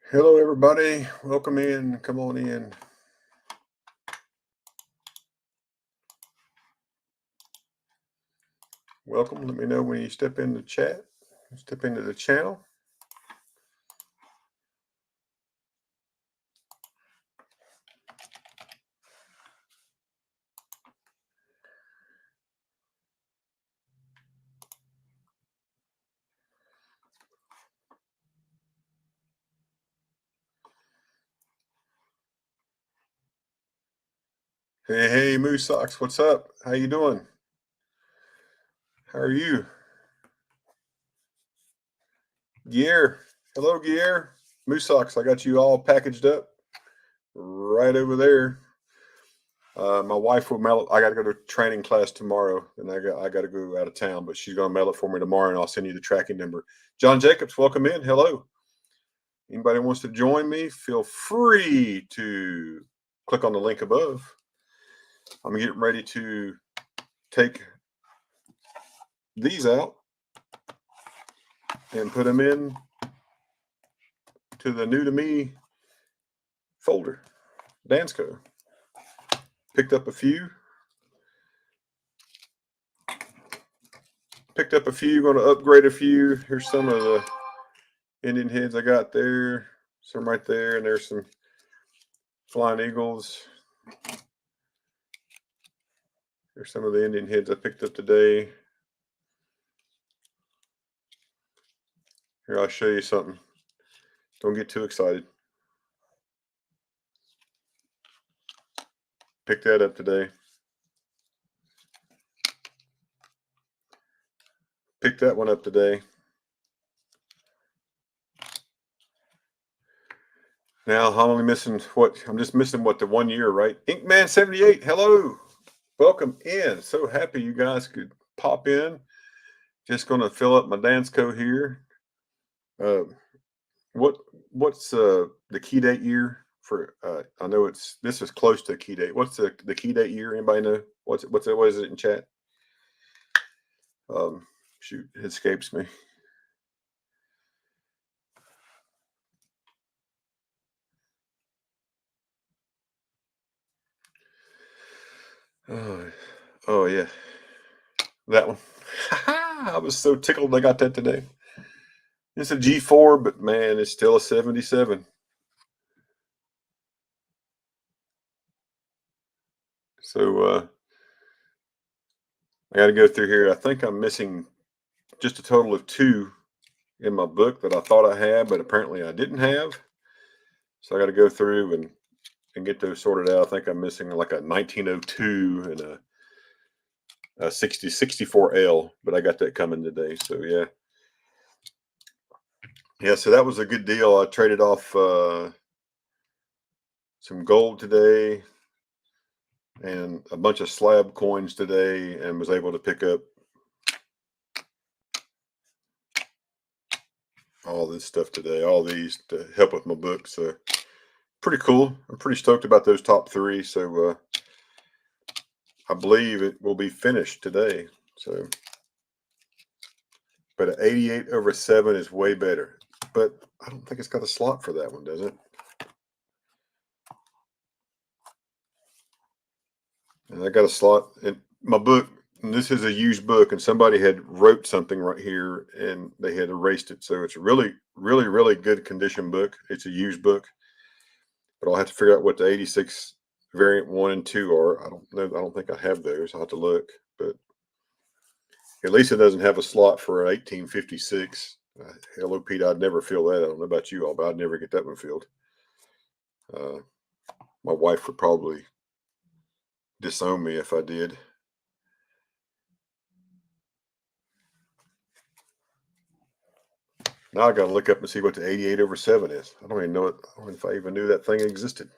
Hello, everybody. Welcome in. Come on in. Welcome. Let me know when you step in the chat, step into the channel. Hey, Moose Socks. What's up? How you doing? How are you? Gear. Hello, Gear. Moose Socks. I got you all packaged up right over there. My wife will mail it. I got to go to training class tomorrow, and I got to go out of town, but she's going to mail it for me tomorrow, and I'll send you the tracking number. John Jacobs, welcome in. Hello. Anybody wants to join me, feel free to click on the link above. I'm getting ready to take these out and put them in to the new to me folder. Dansco. Picked up a few. Going to upgrade a few. Here's some of the Indian heads I got there. Some right there. And there's some flying eagles. There's some of the Indian heads I picked up today. Here, I'll show you something. Don't get too excited. Picked that up today. Picked that one up today. Now I'm only missing I'm just missing the 1 year, right? Inkman 78. Hello. Welcome in. So happy you guys could pop in. Just going to fill up my Dansco here. What's the key date year for? I know this is close to a key date. What's the key date year? Anybody know? What is it in chat? Shoot, it escapes me. Oh yeah, that one. I was so tickled I got that today. It's a G4, but man, it's still a 77. So I got to go through here. I think I'm missing just a total of 2 in my book that I thought I had, but apparently I didn't have. So I got to go through and get those sorted out. I think I'm missing like a 1902 and a 64L, but I got that coming today. So yeah. So that was a good deal. I traded off some gold today and a bunch of slab coins today, and was able to pick up all this stuff today, all these to help with my book. So pretty cool. I'm pretty stoked about those top 3. So I believe it will be finished today. So, but an 88/7 is way better. But I don't think it's got a slot for that one, does it? And I got a slot in my book. And this is a used book, and somebody had wrote something right here, and they had erased it. So it's a really, really, really good condition book. It's a used book, but I'll have to figure out what the 86 variant 1 and 2 are. I don't know. I don't think I have those. I'll have to look, but at least it doesn't have a slot for an 1856. Hello, Pete. I'd never fill that. I don't know about you all, but I'd never get that one filled. My wife would probably disown me if I did. Now I got to look up and see what the 88/7 is. I don't even know it. I don't know if I even knew that thing existed.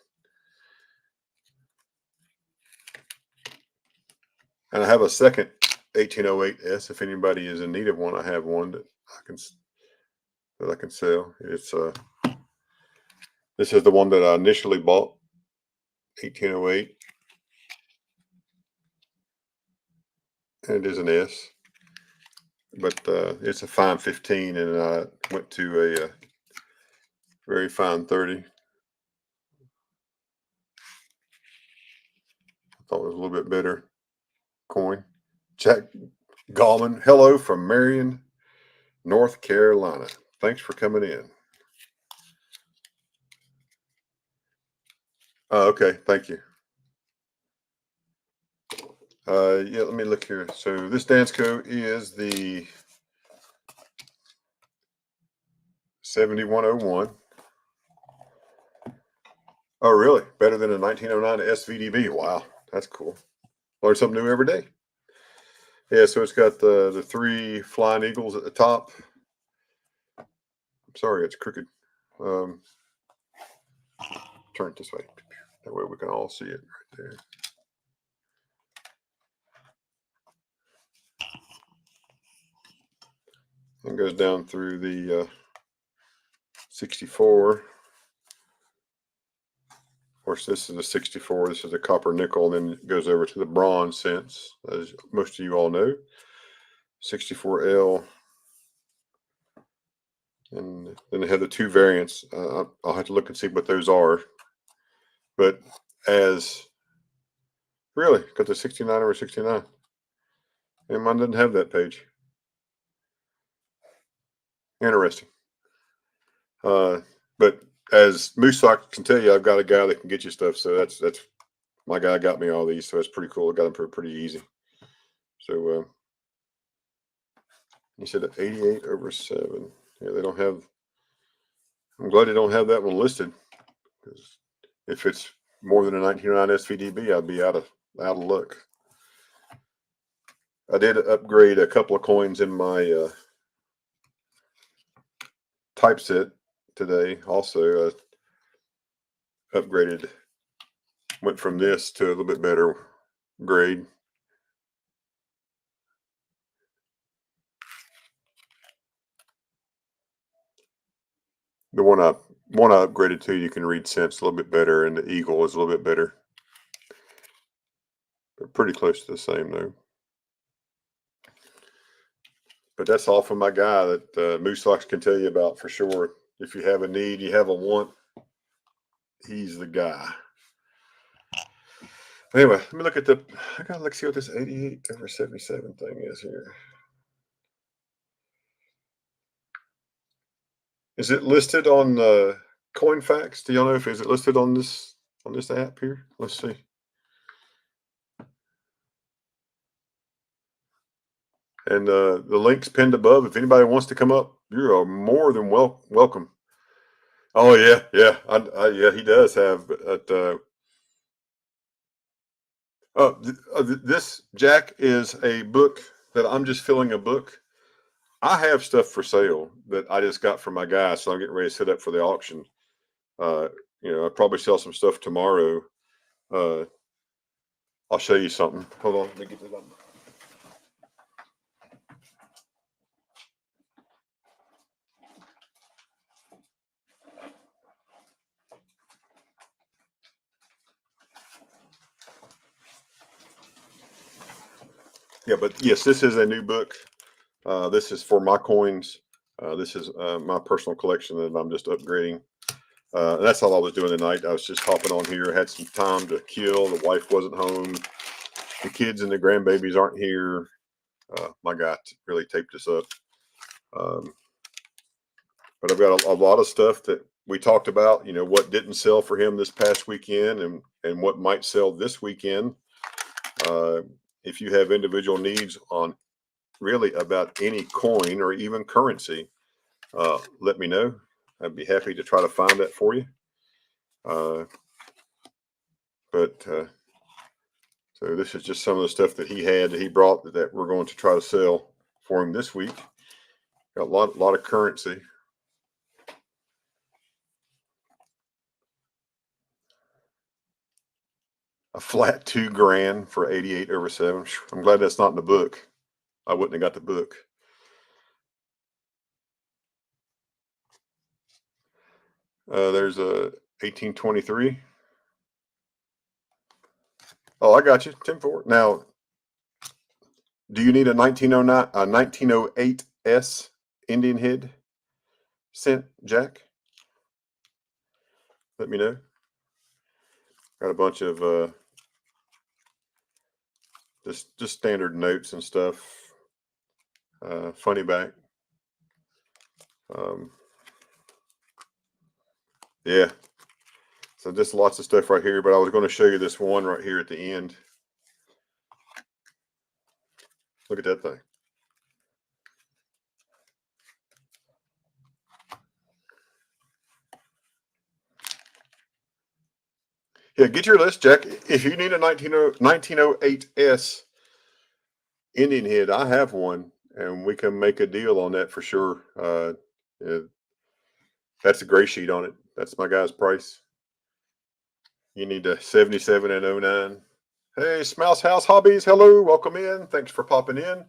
And I have a second 1808S. If anybody is in need of one, I have one that I can sell. It's this is the one that I initially bought, 1808, and it is an S. But it's a fine 15, and I went to Very fine 30. I thought it was a little bit better coin. Jack Gallman, hello from Marion, North Carolina. Thanks for coming in. Okay, thank you. Yeah, let me look here. So this Dansco is the 7101. Oh, really? Better than a 1909 SVDB. Wow, that's cool. Learn something new every day. Yeah, so it's got the three flying eagles at the top. I'm sorry, it's crooked. Turn it this way. That way we can all see it right there. And goes down through the 64. Of course, this is a 64. This is a copper nickel, and then it goes over to the bronze cents, as most of you all know. 64L. And then they have the two variants. I'll have to look and see what those are. But as really, got the 69 over 69. And mine doesn't have that page. Interesting. But as Moose Sock can tell you, I've got a guy that can get you stuff. So that's my guy got me all these. So that's pretty cool. I got them for pretty easy. So you said 88 over 7. Yeah, they don't have. I'm glad they don't have that one listed, because if it's more than a 1909 SVDB, I'd be out of luck. I did upgrade a couple of coins in my typeset today. Also, upgraded, went from this to a little bit better grade. The one I upgraded to, you can read cents a little bit better, and the eagle is a little bit better. They're pretty close to the same though. But that's all from my guy that Moose Sox can tell you about for sure. If you have a need, you have a want, he's the guy. Anyway, let me look at I gotta see what this 88 over 77 thing is here. Is it listed on CoinFacts? Do y'all know if is it listed on this app here? Let's see. And the link's pinned above. If anybody wants to come up, you're more than welcome. Oh yeah, yeah, yeah. He does have this Jack is a book that I'm just filling a book. I have stuff for sale that I just got from my guy, so I'm getting ready to set up for the auction. I'll probably sell some stuff tomorrow. I'll show you something. Hold on, let me get to that. Yeah, but yes, this is a new book. This is for my coins. This is my personal collection that I'm just upgrading. That's all I was doing tonight. I was just hopping on here. Had some time to kill. The wife wasn't home. The kids and the grandbabies aren't here. My guy really taped us up. But I've got a lot of stuff that we talked about. You know, what didn't sell for him this past weekend, and what might sell this weekend. If you have individual needs on really about any coin or even currency, let me know. I'd be happy to try to find that for you. So this is just some of the stuff that he brought that we're going to try to sell for him this week. Got a lot of currency. A flat $2,000 for 88 over 7. I'm glad that's not in the book. I wouldn't have got the book. There's a 1823. Oh, I got you. 10-4. Now, do you need a 1909, a 1908 S Indian head cent, Jack? let me know. Got a bunch of just standard notes and stuff. Funny back. Yeah. So just lots of stuff right here, but I was going to show you this one right here at the end. Look at that thing. Yeah, get your list, Jack. If you need a 1908S Indian head, I have one, and we can make a deal on that for sure. Yeah, that's a gray sheet on it. That's my guy's price. You need a 77 and 09. Hey, Smouse House Hobbies. Hello, welcome in. Thanks for popping in.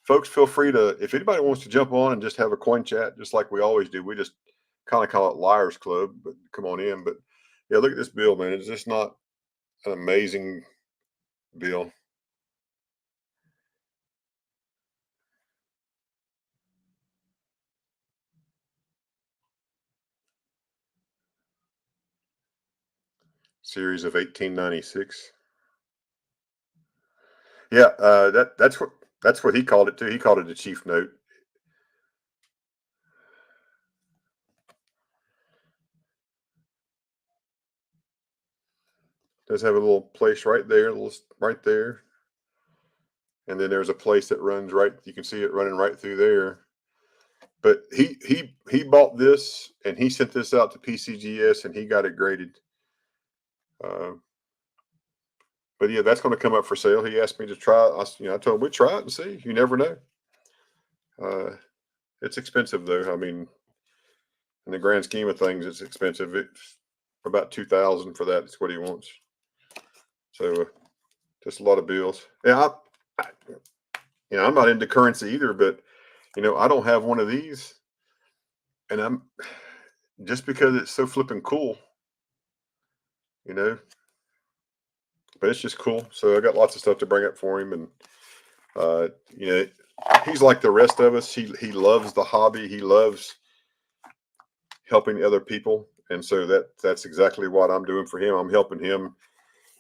Folks, feel free to, if anybody wants to jump on and just have a coin chat, just like we always do. We just kind of call it Liars Club, but come on in. But yeah, look at this bill, man. It's just not an amazing bill. Series of 1896. Yeah, that's what he called it too. He called it a chief note. Does have a little place right there, right there, and then there's a place that runs right. You can see it running right through there. But he bought this and he sent this out to PCGS and he got it graded. Uh, but yeah, that's going to come up for sale. He asked me to try it. I told him we'd try it and see. You never know. It's expensive though. I mean, in the grand scheme of things, it's expensive. It's about 2,000 for that. It's what he wants. So just a lot of bills. Yeah, I'm not into currency either, but I don't have one of these, and I'm just because it's so flipping cool, you know. But it's just cool. So I got lots of stuff to bring up for him, and uh, you know, he's like the rest of us. He loves the hobby. He loves helping other people, and so that's exactly what I'm doing for him. I'm helping him.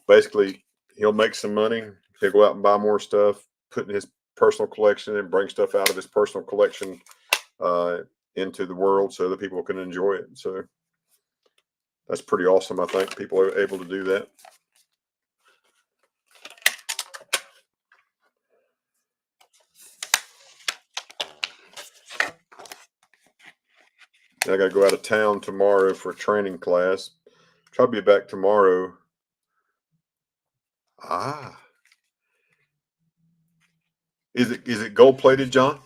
Basically, he'll make some money. He'll go out and buy more stuff, put in his personal collection, and bring stuff out of his personal collection uh, into the world so that people can enjoy it. So that's pretty awesome. I think people are able to do that. I got to go out of town tomorrow for a training class. Try to be back tomorrow. Ah, is it gold plated, John?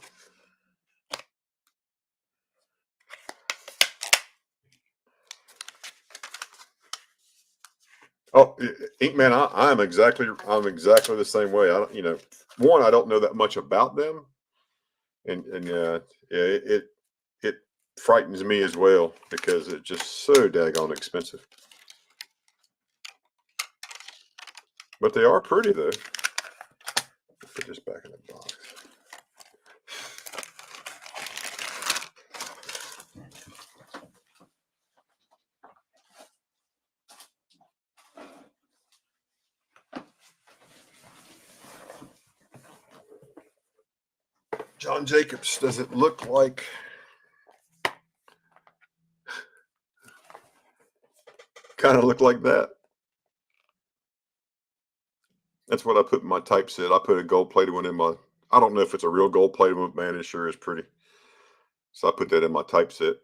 Oh, Ink Man, I'm exactly the same way. I don't, one, I don't know that much about them, and yeah, it frightens me as well because it's just so daggone expensive. But they are pretty though. Put this back in the box. John Jacobs, does it look like? Kind of look like that. That's what I put in my typeset. I put a gold plated one in my. I don't know if it's a real gold plated one, but man, it sure is pretty. So I put that in my typeset.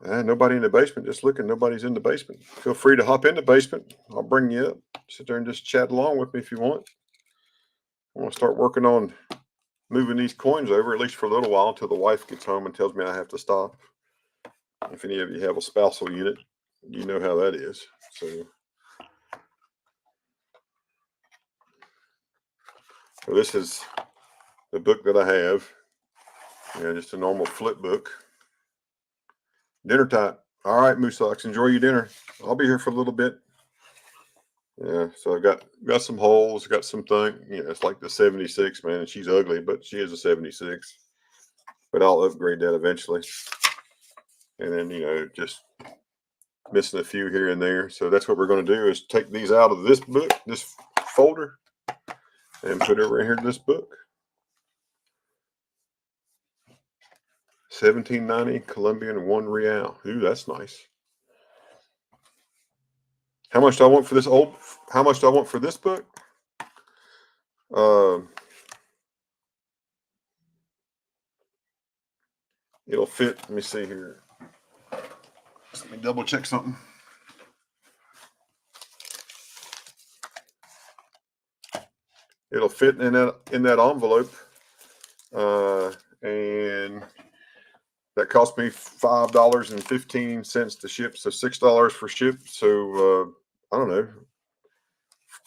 Nobody in the basement. Just looking. Nobody's in the basement. Feel free to hop in the basement. I'll bring you up. Sit there and just chat along with me if you want. I want to start working on moving these coins over, at least for a little while, until the wife gets home and tells me I have to stop. If any of you have a spousal unit, you know how that is. So this is the book that I have. Just a normal flip book. Dinner time. All right, Moose Socks, enjoy your dinner. I'll be here for a little bit. Yeah, so I got some holes, got some thing. It's like the 76, man, and she's ugly, but she is a 76. But I'll upgrade that eventually. And then, just missing a few here and there. So that's what we're going to do is take these out of this book, this folder, and put it right here in this book. 1790 Colombian, 1 real. Ooh, that's nice. How much do I want for this how much do I want for this book? It'll fit. Let me see here. Let me double check something. It'll fit in that envelope, and that cost me $5.15 to ship, so $6 for ship. So I don't know.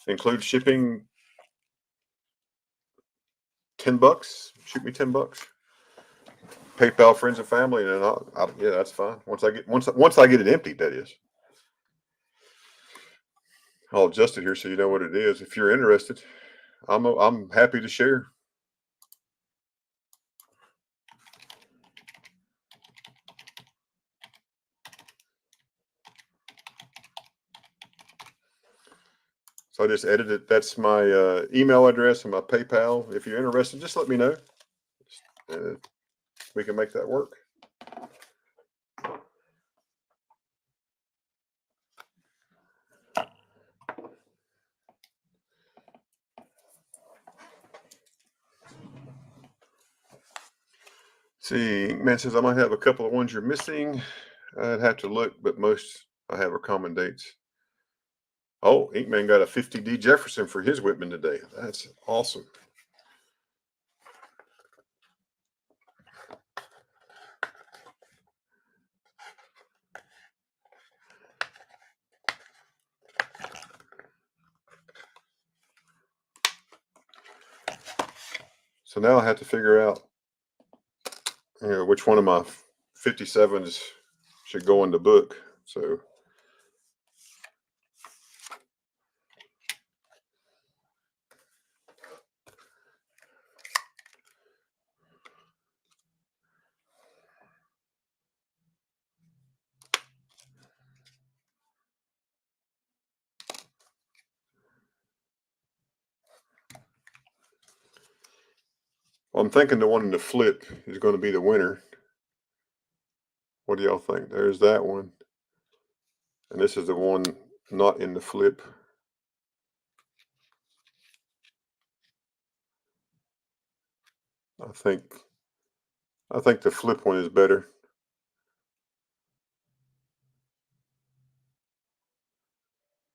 Include shipping, $10. Shoot me $10. PayPal friends and family, and then yeah, that's fine. Once I get it emptied, that is. I'll adjust it here so you know what it is. If you're interested, I'm happy to share. So I just edited. That's my email address and my PayPal. If you're interested, just let me know. We can make that work. See, Inkman says I might have a couple of ones you're missing. I'd have to look, but most I have are common dates. Oh, Inkman got a 50D Jefferson for his Whitman today. That's awesome. So now I have to figure out, which one of my 57s should go in the book. So I'm thinking the one in the flip is going to be the winner. What do y'all think? There's that one. And this is the one not in the flip. I think the flip one is better.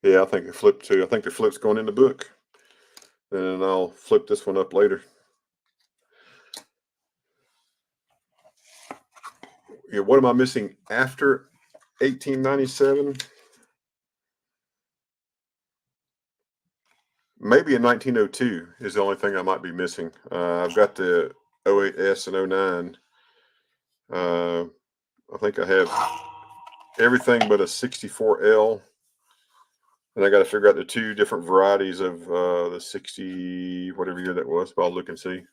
Yeah, I think the flip too. I think the flip's going in the book. And I'll flip this one up later. Yeah, what am I missing after 1897? Maybe a 1902 is the only thing I might be missing. I've got the 08S and 09. I think I have everything but a 64L. And I got to figure out the two different varieties of the 60, whatever year that was. But I'll look and see.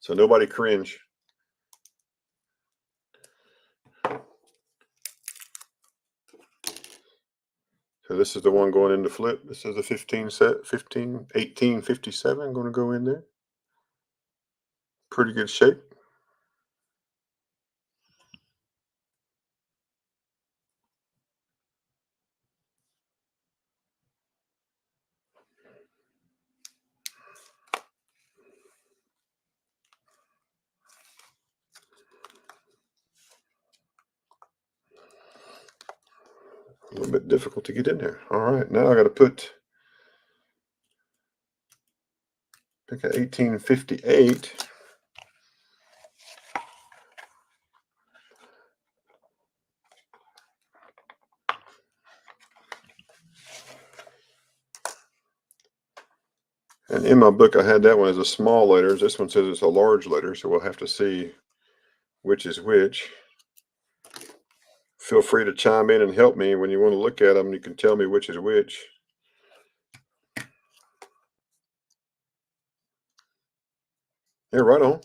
So nobody cringe. So this is the one going into flip. This is a 1857 going to go in there. Pretty good shape. A little bit difficult to get in there. All right, now I got to pick a 1858. And in my book, I had that one as a small letters. This one says it's a large letter, so we'll have to see which is which. Feel free to chime in and help me when you want to look at them. You can tell me which is which. Yeah, right on.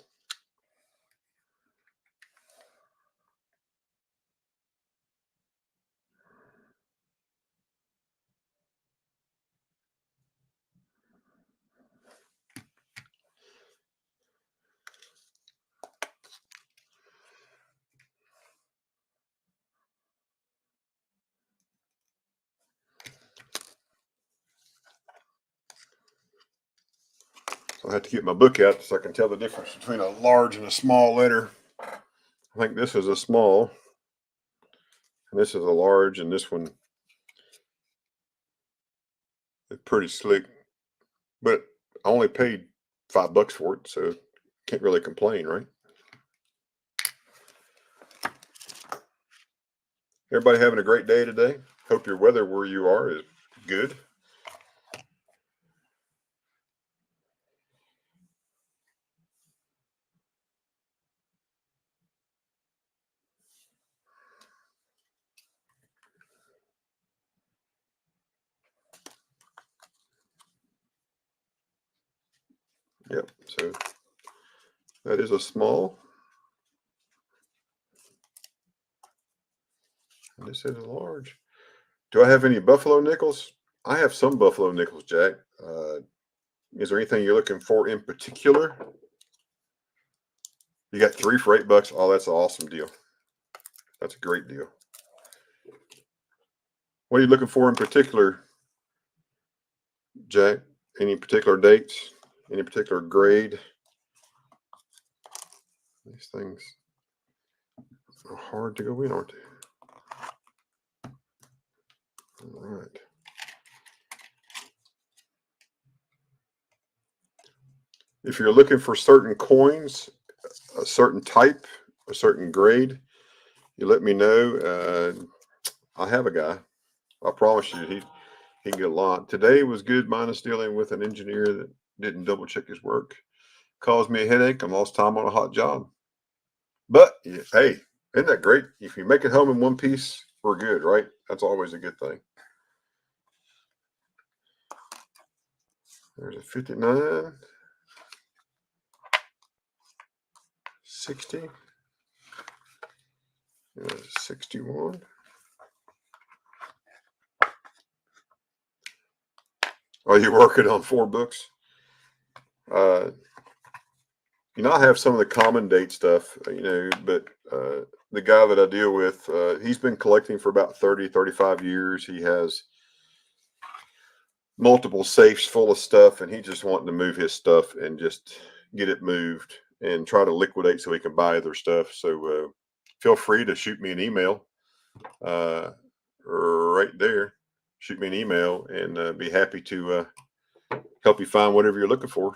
So I have to get my book out so I can tell the difference between a large and a small letter. I think this is a small, and this is a large, and this one is pretty slick. But I only paid $5 for it, so can't really complain, right? Everybody having a great day today? Hope your weather where you are is good. Yep, so that is a small. And this is a large. Do I have any buffalo nickels? I have some buffalo nickels, Jack. Is there anything you're looking for in particular? You got 3 for $8. Oh, that's an awesome deal. That's a great deal. What are you looking for in particular, Jack? Any particular dates? Any particular grade? These things are hard to go in, aren't they? All right. If you're looking for certain coins, a certain type, a certain grade, you let me know. I have a guy. I promise you, he can get a lot. Today was good, minus dealing with an engineer that didn't double check his work. Caused me a headache. I lost time on a hot job. But yeah, hey, isn't that great? If you make it home in one piece, we're good, right? That's always a good thing. There's a 59, 60, 61. Are you working on 4 books? Uh, I have some of the common date stuff, but the guy that I deal with, he's been collecting for about 30, 35 years. He has multiple safes full of stuff, and he's just wanting to move his stuff and just get it moved and try to liquidate so he can buy other stuff. So feel free to shoot me an email right there. Shoot me an email and be happy to help you find whatever you're looking for.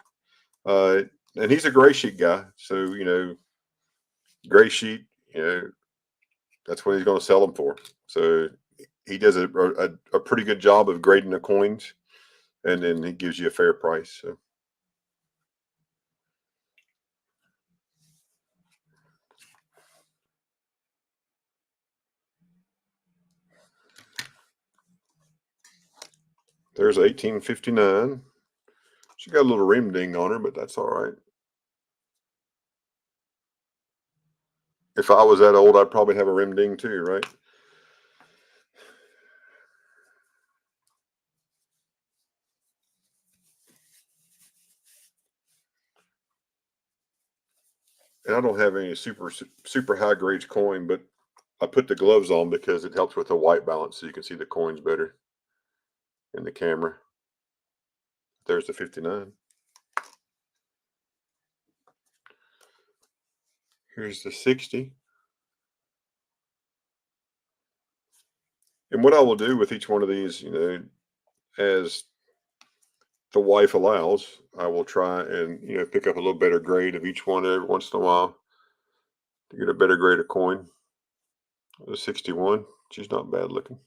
And he's a gray sheet guy. So, gray sheet, that's what he's going to sell them for. So he does a pretty good job of grading the coins, and then he gives you a fair price. So. There's 1859. She got a little rim ding on her, but that's all right. If I was that old, I'd probably have a rim ding too, right? And I don't have any super high grade coin, but I put the gloves on because it helps with the white balance, so you can see the coins better in the camera. There's the 59. Here's the 60. And what I will do with each one of these, as the wife allows, I will try and pick up a little better grade of each one every once in a while to get a better grade of coin. The 61, she's not bad looking.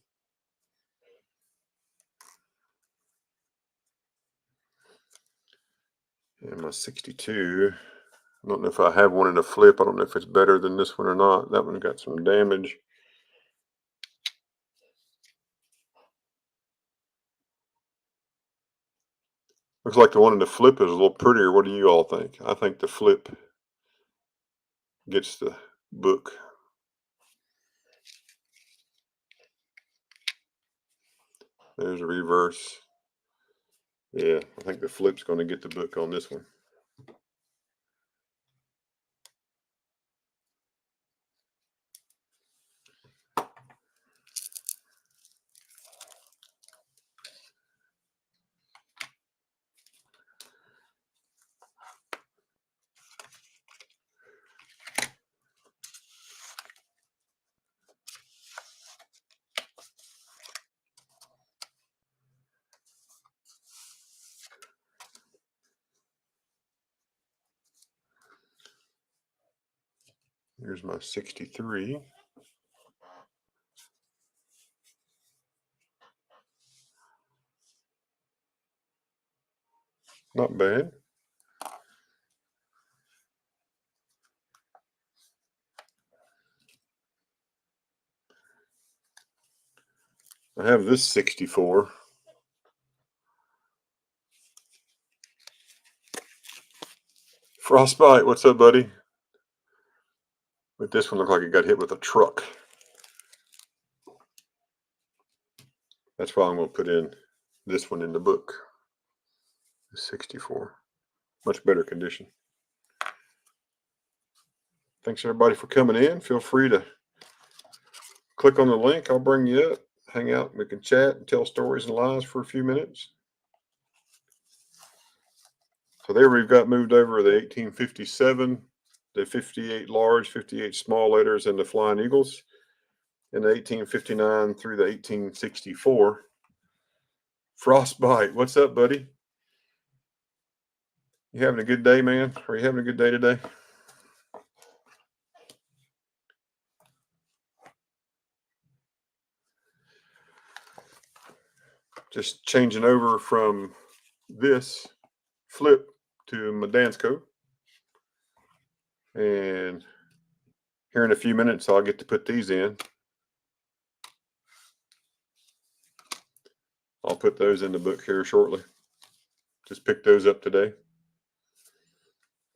And my 62, I don't know if I have one in a flip. I don't know if it's better than this one or not. That one got some damage. Looks like the one in the flip is a little prettier. What do you all think? I think the flip gets the book. There's a reverse. Yeah, I think the flip's going to get the book on this one. Here's my 63. Not bad. I have this 64. Frostbite, what's up, buddy? But this one looked like it got hit with a truck. That's why I'm going to put in this one in the book. 64. Much better condition. Thanks everybody for coming in. Feel free to click on the link. I'll bring you up, hang out, we can chat and tell stories and lies for a few minutes. So there we've got moved over the 1857, the 58 large, 58 small letters, and the Flying Eagles, in the 1859 through the 1864. Frostbite, what's up, buddy? You having a good day, man? Are you having a good day today? Just changing over from this flip to my Dansco. And here in a few minutes, I'll get to put these in. I'll put those in the book here shortly. Just picked those up today.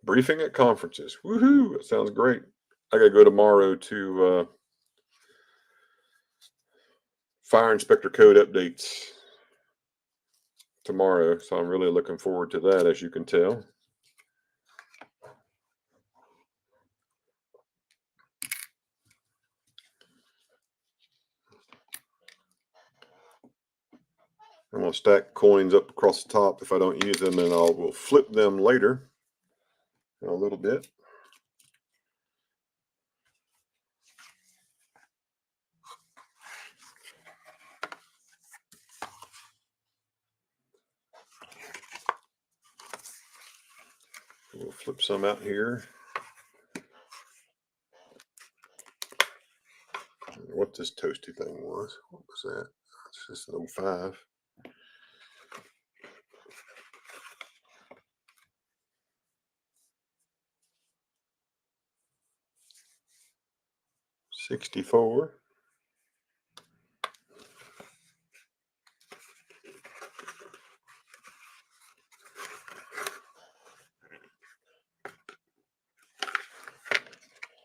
Briefing at conferences. Woohoo! That sounds great. I got to go tomorrow to fire inspector code updates tomorrow. So I'm really looking forward to that, as you can tell. I'm going to stack coins up across the top if I don't use them, and will flip them later in a little bit. We'll flip some out here. What this toasty thing was. What was that? It's just an 05. $64.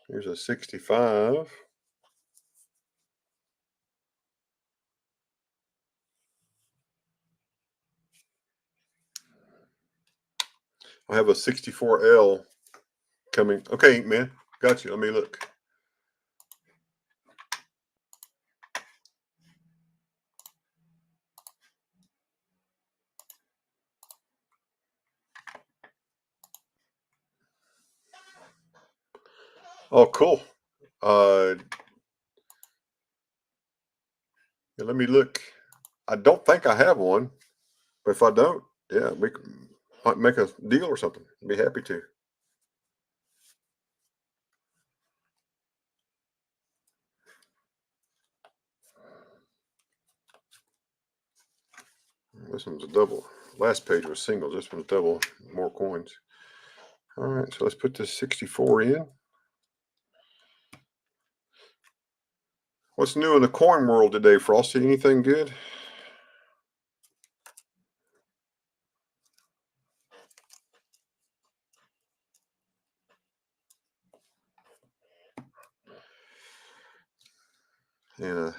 Here's a 65. I have a 64L coming. Okay, man. Got you. Let me look. Oh, cool. Yeah, let me look. I don't think I have one, but if I don't, yeah, we might make a deal or something. I'd be happy to. This one's a double. Last page was singles. This one's double. More coins. All right, so let's put this 64 in. What's new in the coin world today, Frosty? Anything good? And I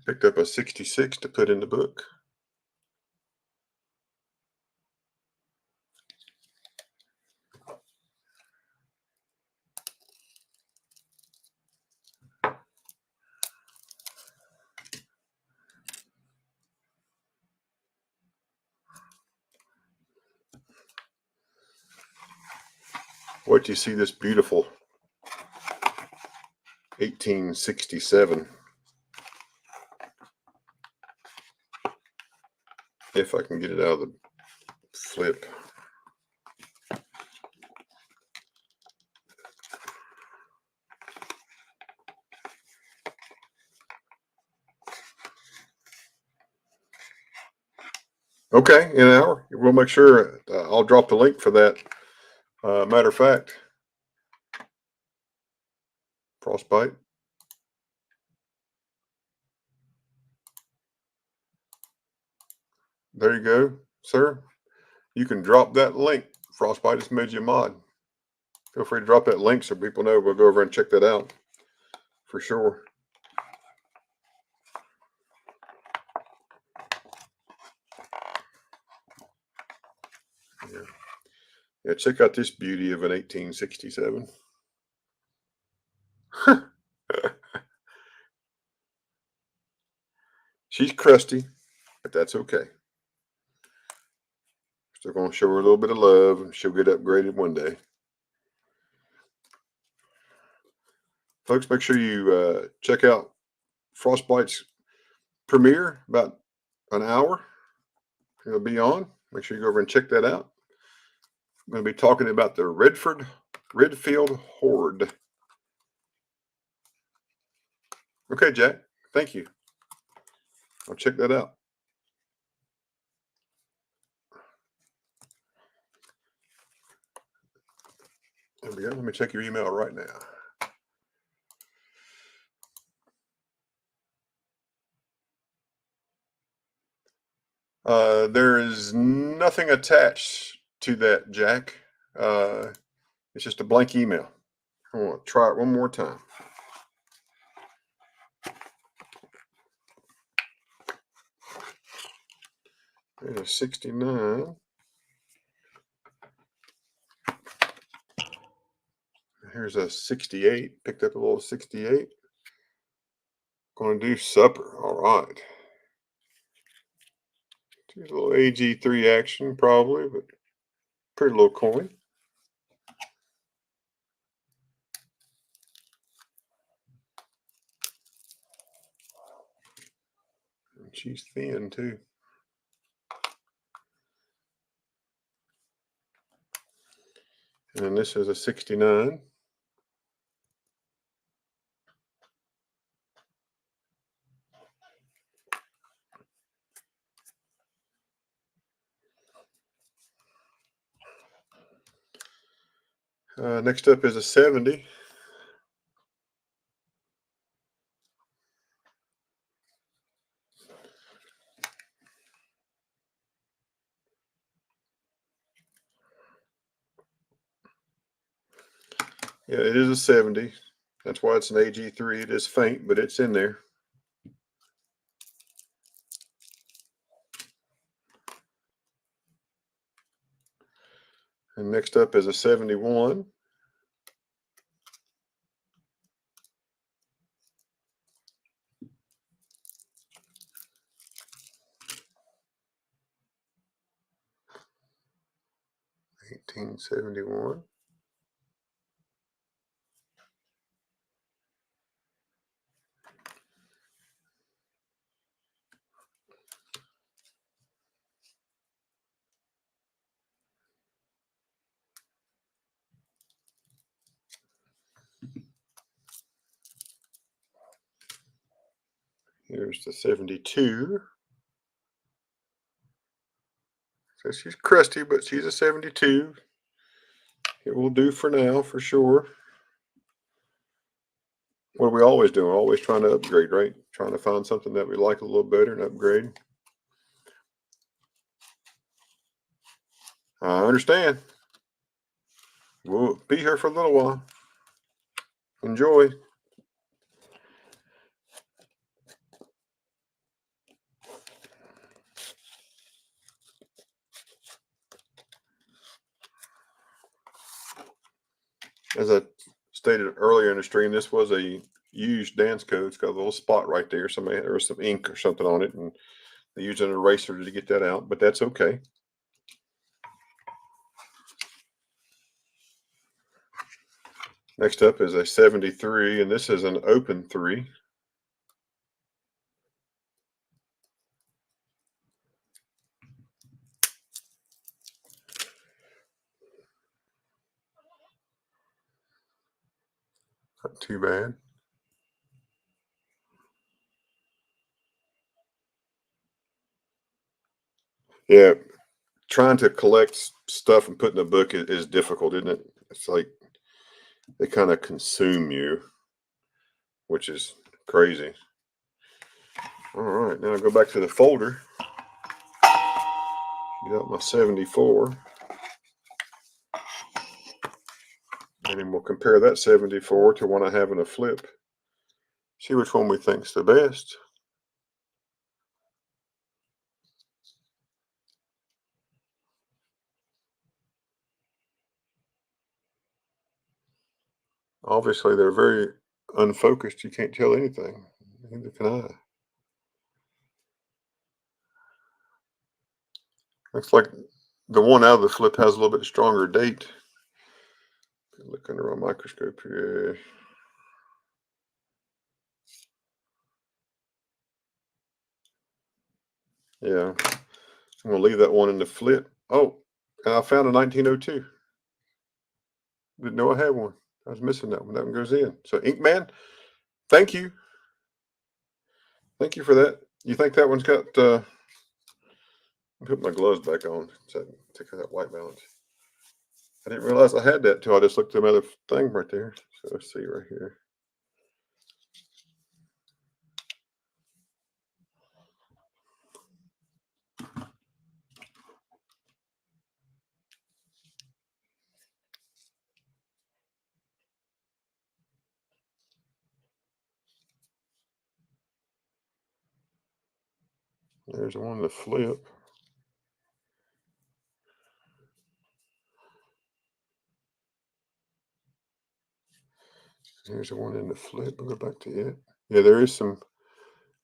picked up a 66 to put in the book. What do you see this beautiful 1867? If I can get it out of the flip. Okay, in an hour. We'll make sure I'll drop the link for that. Matter of fact, Frostbite. There you go, sir. You can drop that link. Frostbite just made you a mod. Feel free to drop that link so people know. We'll go over and check that out for sure. Yeah, check out this beauty of an 1867. She's crusty, but that's okay. Still going to show her a little bit of love, and she'll get upgraded one day. Folks, make sure you check out Frostbite's premiere about an hour. It'll be on. Make sure you go over and check that out. I'm going to be talking about the Redfield Horde. Okay, Jack. Thank you. I'll check that out. There we go. Let me check your email right now. There is nothing attached to that, Jack. It's just a blank email. I want to try it one more time. There's a 69. Here's a 68. Picked up a little 68. Going to do supper. All right. A little AG3 action, probably, but pretty little coin. And she's thin, too. And this is a 69. Next up is a 70. Yeah, it is a 70. That's why it's an AG3. It is faint, but it's in there. And next up is a 71. $18.71. Here's the 72. So she's crusty, but she's a 72. it will do for now, for sure. What are we always doing? Always trying to upgrade, right? Trying to find something that we like a little better and upgrade. I understand. We'll be here for a little while. Enjoy. As I stated earlier in the stream, this was a used Dansco. It's got a little spot right there. Somebody there was some ink or something on it, and they used an eraser to get that out, but that's okay. Next up is a 73, and this is an open 3. Not too bad. Yeah, trying to collect stuff and put in a book is difficult, isn't it? It's like they kind of consume you, which is crazy. All right, now I go back to the folder. Get out my 74. And then we'll compare that 74 to one I have in a flip. See which one we think's the best. Obviously, they're very unfocused. You can't tell anything. Neither can I. Looks like the one out of the flip has a little bit stronger date. Look under my microscope here. Yeah, I'm gonna leave that one in the flip. Oh, and I found a 1902. Didn't know I had one. I was missing that one. That one goes in. So Inkman, thank you. Thank you for that. You think that one's got put my gloves back on so I can take out that white balance. I didn't realize I had that till I just looked at the other thing right there. So let's see right here. There's the one to flip. Here's the one in the flip. We'll go back to it. Yeah, there is some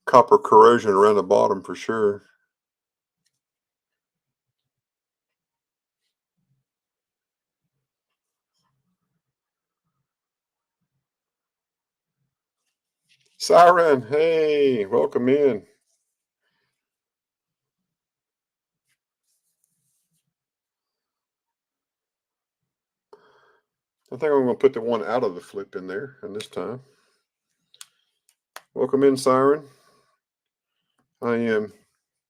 copper corrosion around the bottom for sure. Siren, hey, welcome in. I think I'm going to put the one out of the flip in there, and this time. Welcome in, Siren. I am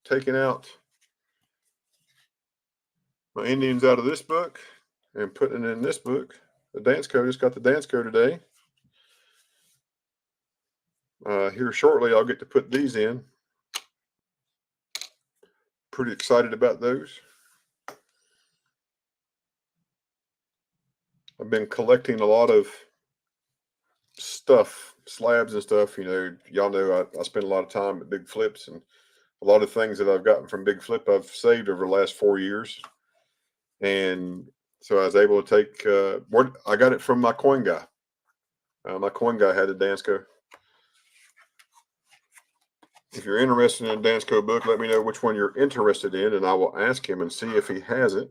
taking out my Indians out of this book and putting it in this book. The Dansco, just got the Dansco today. Here shortly, I'll get to put these in. Pretty excited about those. I've been collecting a lot of stuff, slabs and stuff. You know, y'all know I spend a lot of time at Big Flips, and a lot of things that I've gotten from Big Flip I've saved over the last 4 years. And so I was able to take what I got it from my coin guy. My coin guy had a Dansco. If you're interested in a Dansco book, let me know which one you're interested in, and I will ask him and see if he has it.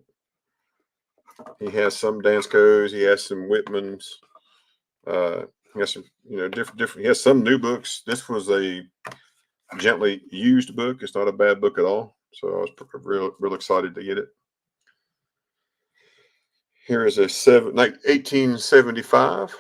He has some Danscos. He has some Whitmans. He has some, you know, different. He has some new books. This was a gently used book. It's not a bad book at all. So I was real excited to get it. Here is a 1875.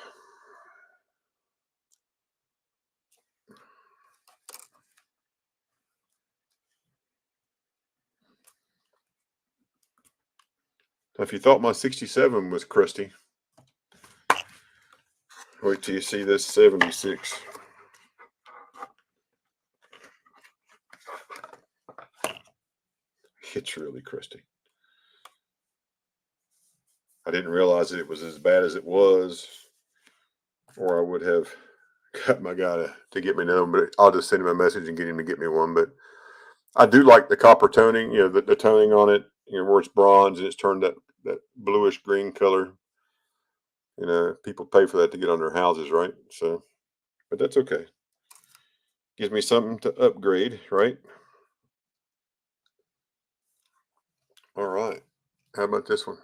If you thought my 67 was crusty, wait till you see this 76. It's really crusty. I didn't realize that it was as bad as it was, or I would have got my guy to get me one, but I'll just send him a message and get him to get me one. But I do like the copper toning, the toning on it, where it's bronze and it's turned that bluish green color. People pay for that to get on their houses, right? So, but that's okay. Gives me something to upgrade, right? All right. How about this one?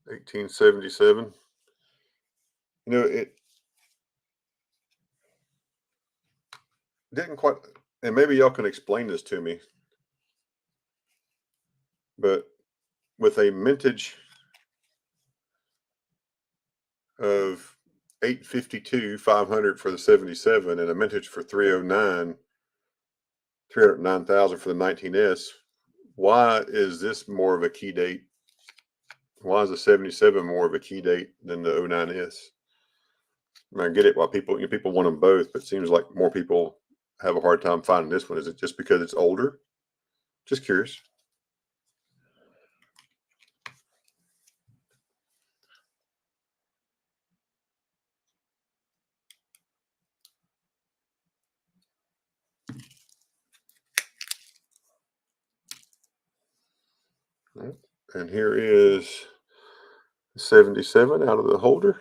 1877. It didn't quite, and maybe y'all can explain this to me, but with a mintage of 852, 500 for the 77, and a mintage for 309, 309,000 for the 19S, why is this more of a key date? Why is the 77 more of a key date than the 09S? I mean, I get it why people want them both, but it seems like more people have a hard time finding this one. Is it just because it's older? Just curious. And here is 77 out of the holder.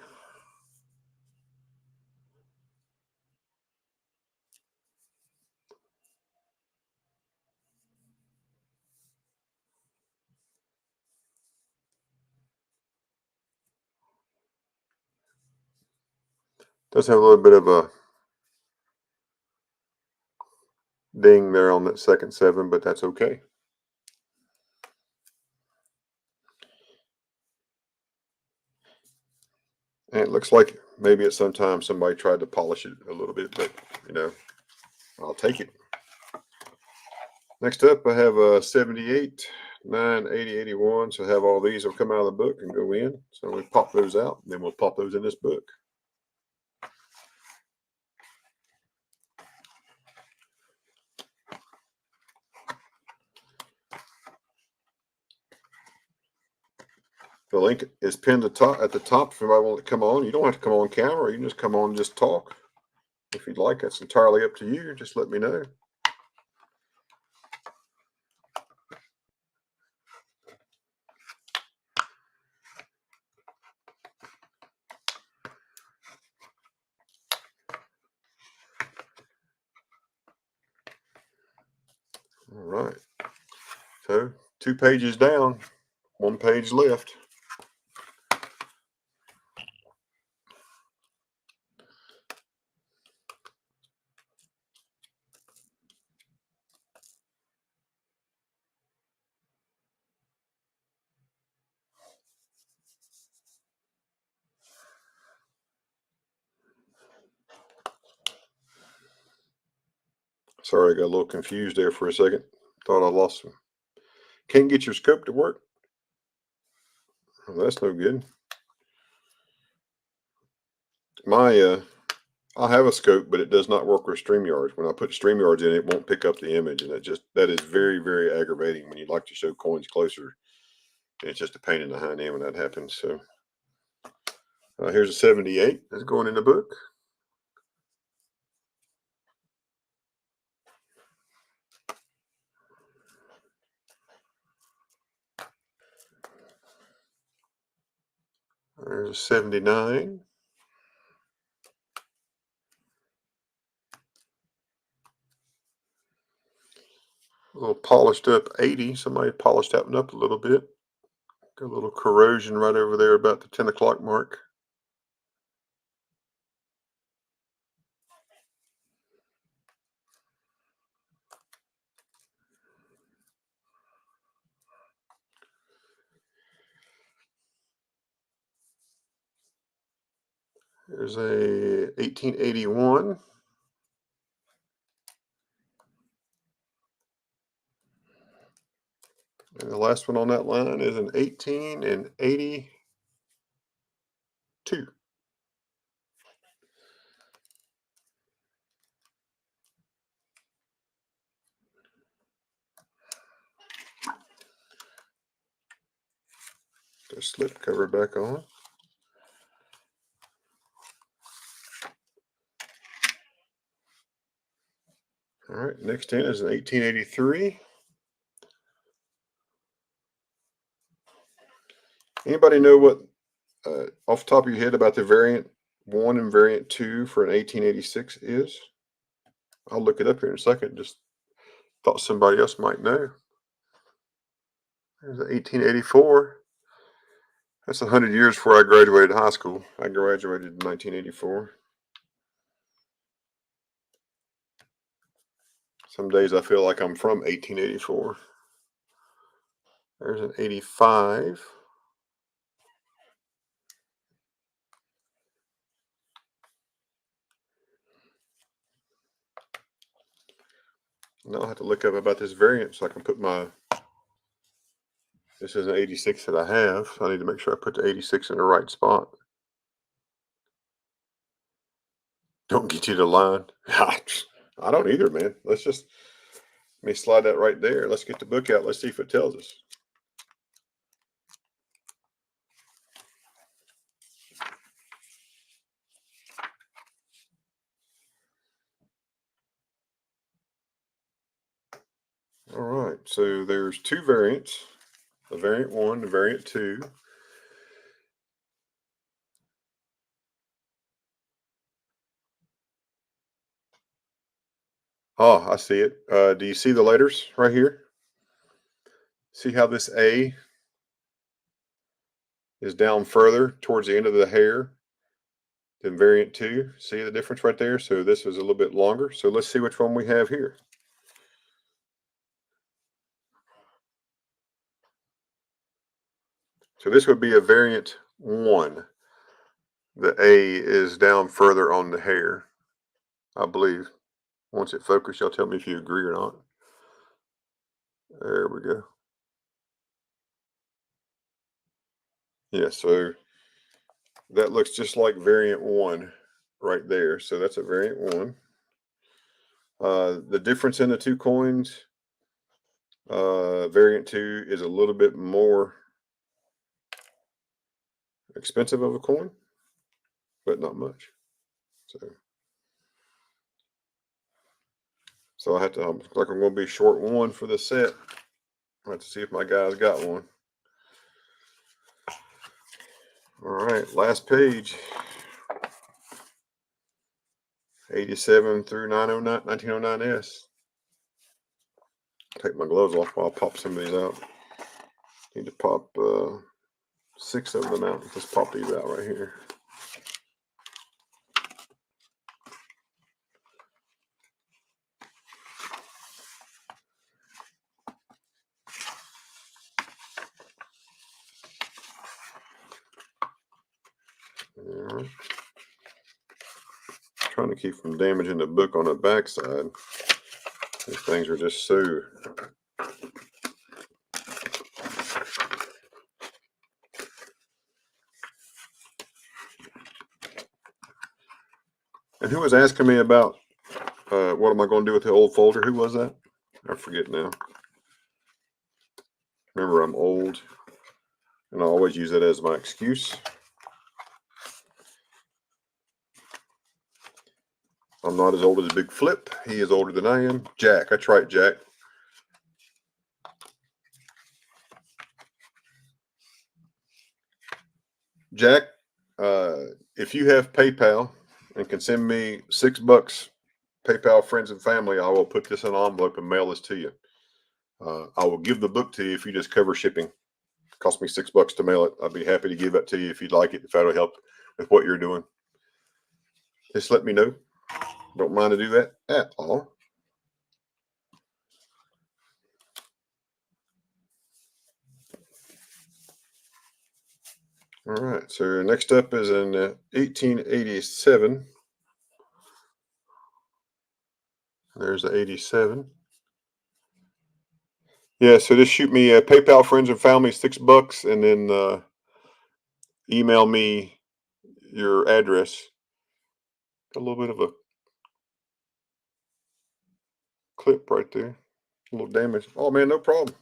Does have a little bit of a ding there on that second 7, but that's okay. And it looks like maybe at some time somebody tried to polish it a little bit, but I'll take it. Next up, I have a 78, 9, 80, 81. So I have all these will come out of the book and go in. So we pop those out, and then we'll pop those in this book. The link is pinned at the top if anybody wants to come on. You don't have to come on camera. You can just come on and just talk. If you'd like, that's entirely up to you. Just let me know. All right. So 2 pages down, 1 page left. Sorry, I got a little confused there for a second. Thought I lost some. Can't get your scope to work? Well, that's no good. I have a scope, but it does not work with StreamYards. When I put StreamYards in, it won't pick up the image, and that is very, very aggravating when you'd like to show coins closer. It's just a pain in the hind end when that happens. So here's a 78 that's going in the book. There's a 79. A little polished up 80. Somebody polished that one up a little bit. Got a little corrosion right over there about the 10 o'clock mark. There's a 1881. And the last one on that line is an 1882. The slip cover back on. All right, next in is an 1883. Anybody know what, off the top of your head, about the variant 1 and variant 2 for an 1886 is? I'll look it up here in a second. Just thought somebody else might know. There's an 1884. That's 100 years before I graduated high school. I graduated in 1984. Some days I feel like I'm from 1884. There's an 85. Now I'll have to look up about this variant so I can put my, this is an 86 that I have. So I need to make sure I put the 86 in the right spot. Don't get you to line. I don't either, man. Let me slide that right there. Let's get the book out. Let's see if it tells us. All right, so there's two variants, the variant 1, the variant 2. Oh, I see it. Do you see the letters right here? See how this A is down further towards the end of the hair than variant 2? See the difference right there? So this is a little bit longer. So let's see which one we have here. So this would be a variant 1. The A is down further on the hair, I believe. Once it focuses, y'all tell me if you agree or not. There we go. Yeah, so that looks just like variant 1 right there. So that's a variant 1. The difference in the two coins, variant 2 is a little bit more expensive of a coin, but not much. So I have to, looks like I'm going to be short one for the set. I have to see if my guy's got one. All right, last page. 87 through 909, 1909S. Take my gloves off while I pop some of these out. Need to pop 6 of them out. Let's pop these out right here. All right. Trying to keep from damaging the book on the backside. These things are just so. And who was asking me about what am I going to do with the old folder? Who was that? I forget now. Remember, I'm old, and I always use that as my excuse. I'm not as old as Big Flip. He is older than I am. Jack. That's right, Jack. Jack, if you have PayPal and can send me $6, PayPal friends and family, I will put this in an envelope and mail this to you. I will give the book to you if you just cover shipping. It cost me $6 to mail it. I'd be happy to give it to you if you'd like it, if that'll help with what you're doing. Just let me know. Don't mind to do that at all. All right, so next up is in 1887. There's the 87. Yeah, so just shoot me PayPal friends and family $6, and then email me your address. Got a little bit of a clip right there, a little damage. Oh man, no problem.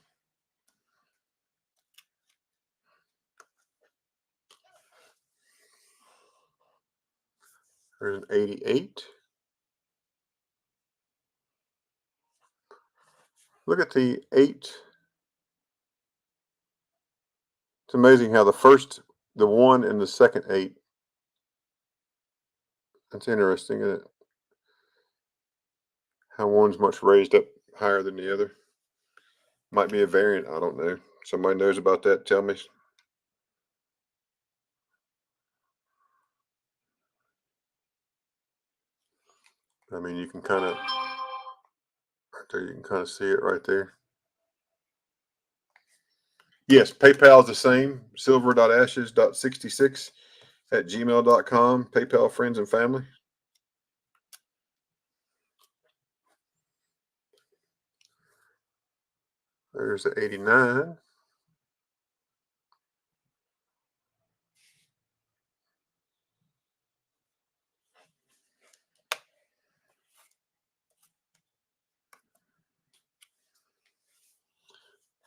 There's an 88. Look at the 8. It's amazing how the 1 and the second 8. That's interesting, isn't it? How one's much raised up higher than the other. Might be a variant. I don't know. Somebody knows about that. Tell me. I mean, you can kind of right there. You can kind of see it right there. Yes, PayPal is the same. silver.ashes.66@gmail.com. PayPal friends and family. There's the 89.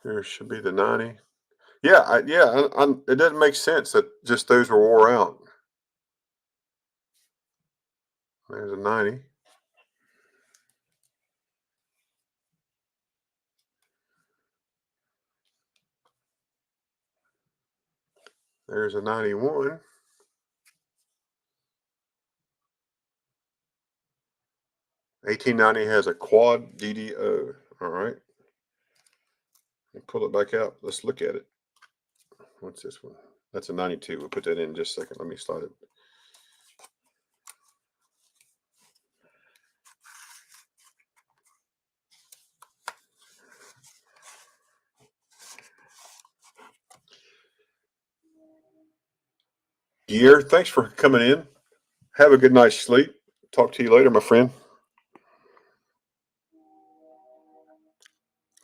There should be the 90. Yeah, it doesn't make sense that just those were wore out. There's a 90. There's a 91. 1890 has a quad DDO. All right. Pull it back out. Let's look at it. What's this one? That's a 92. We'll put that in just a second. Let me slide it. Gear, thanks for coming in. Have a good night's sleep. Talk to you later, my friend.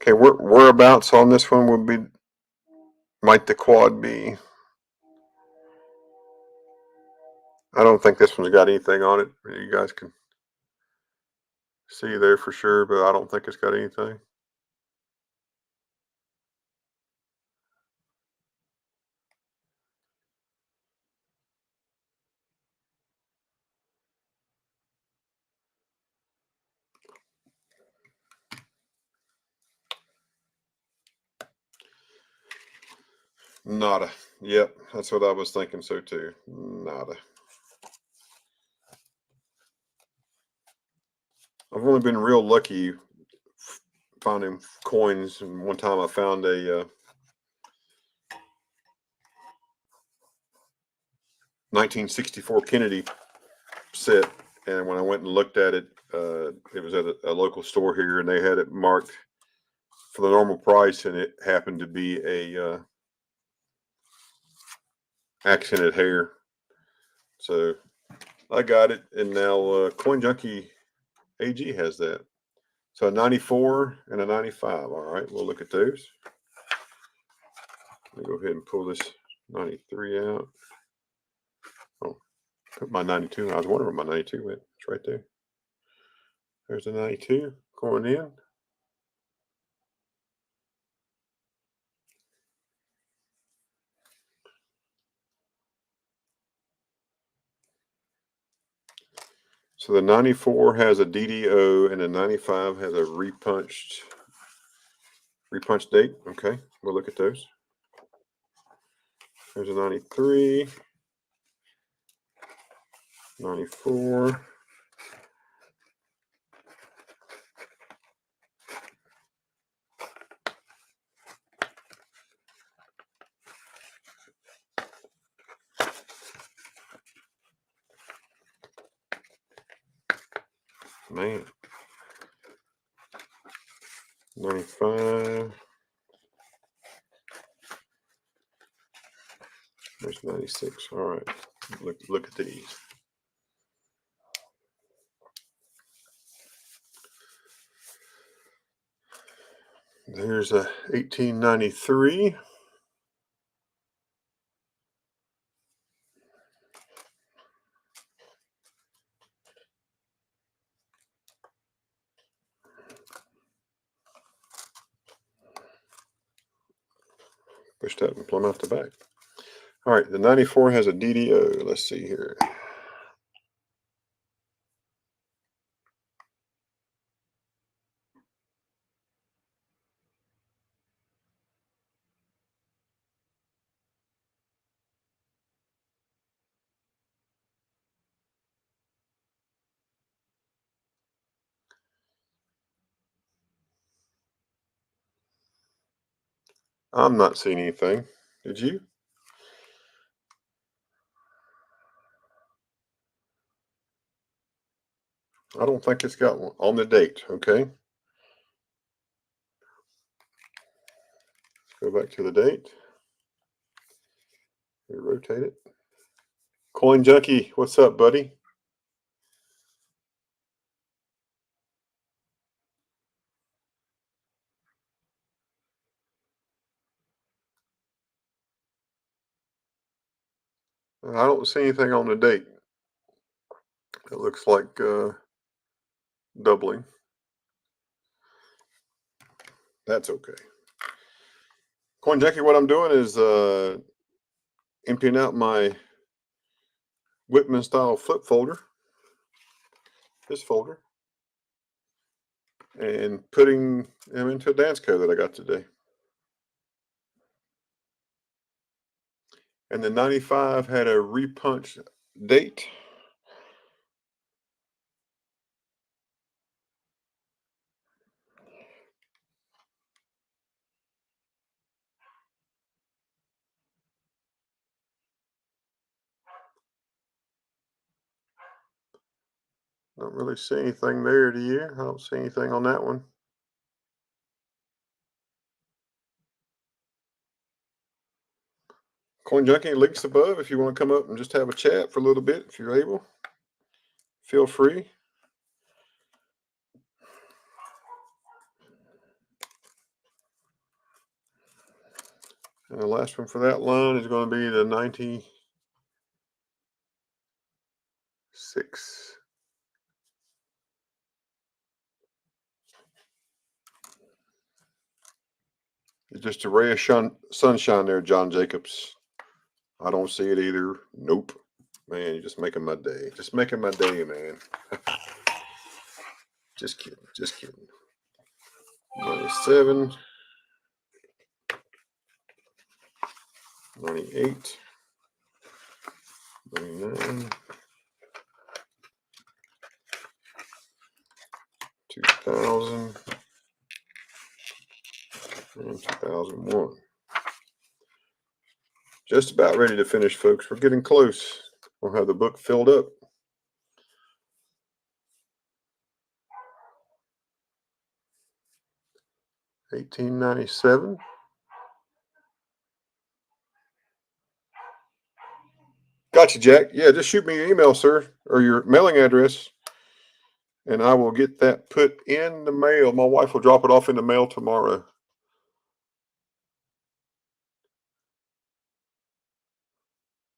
Okay, whereabouts on this one would be, might the quad be? I don't think this one's got anything on it. You guys can see there for sure, but I don't think it's got anything. Nada. Yep, that's what I was thinking so too. Nada. I've only been real lucky finding coins, and one time I found a 1964 Kennedy set, and when I went and looked at it, it was at a local store here, and they had it marked for the normal price, and it happened to be a accented hair. So I got it, and now Coin Junkie AG has that. So a 94 and a 95. All right, we'll look at those. Let me go ahead and pull this 93 out. Oh, put my 92. I was wondering where my 92 went. It's right there. There's a 92 going in. So the 94 has a DDO, and the 95 has a repunched date. Okay, we'll look at those. There's a 93, 94. Man. 95. There's 96. All right. Look at these. Here's a 1893. Push that and plumb out the back. All right, the 94 has a DDO. Let's see here. I'm not seeing anything. Did you? I don't think it's got one on the date. Okay. Let's go back to the date. Rotate it. Coin Junkie, what's up, buddy? I don't see anything on the date. It looks like doubling. That's okay. Coin Junkie, what I'm doing is emptying out my Whitman style flip folder, this folder, and putting them into a Dansco that I got today. And the 95 had a repunch date. Don't really see anything there, do you? I don't see anything on that one. Coin Junkie, links above if you want to come up and just have a chat for a little bit if you're able. Feel free. And the last one for that line is going to be the 96. It's just a ray of sunshine there, John Jacobs. I don't see it either. Nope. Man, you're just making my day. Just making my day, man. Just kidding. Just kidding. 97. 98. 99. 2000. And 2001. Just about ready to finish, folks. We're getting close. We'll have the book filled up. $18.97. Gotcha, Jack. Yeah, just shoot me your email, sir, or your mailing address, and I will get that put in the mail. My wife will drop it off in the mail tomorrow.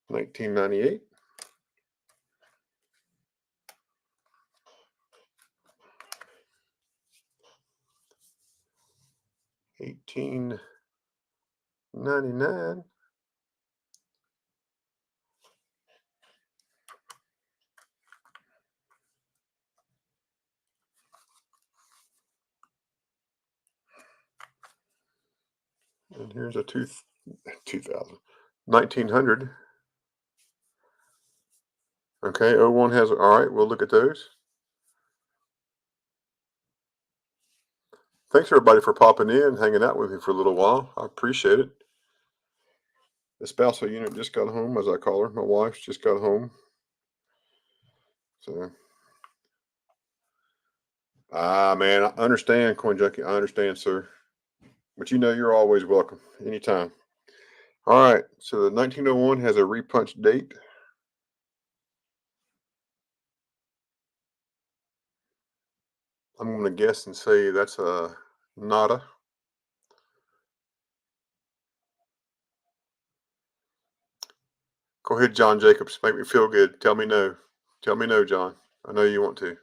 1998. 1899. And here's a 2000. 1900. Okay, 01 has, all right, we'll look at those. Thanks, everybody, for popping in, hanging out with me for a little while. I appreciate it. The spousal unit just got home, as I call her. My wife just got home. So, man, I understand, Coin Junkie. I understand, sir. But you know you're always welcome, anytime. All right, so the 1901 has a repunch date. I'm going to guess and say that's a nada. Go ahead, John Jacobs. Make me feel good. Tell me no. Tell me no, John. I know you want to.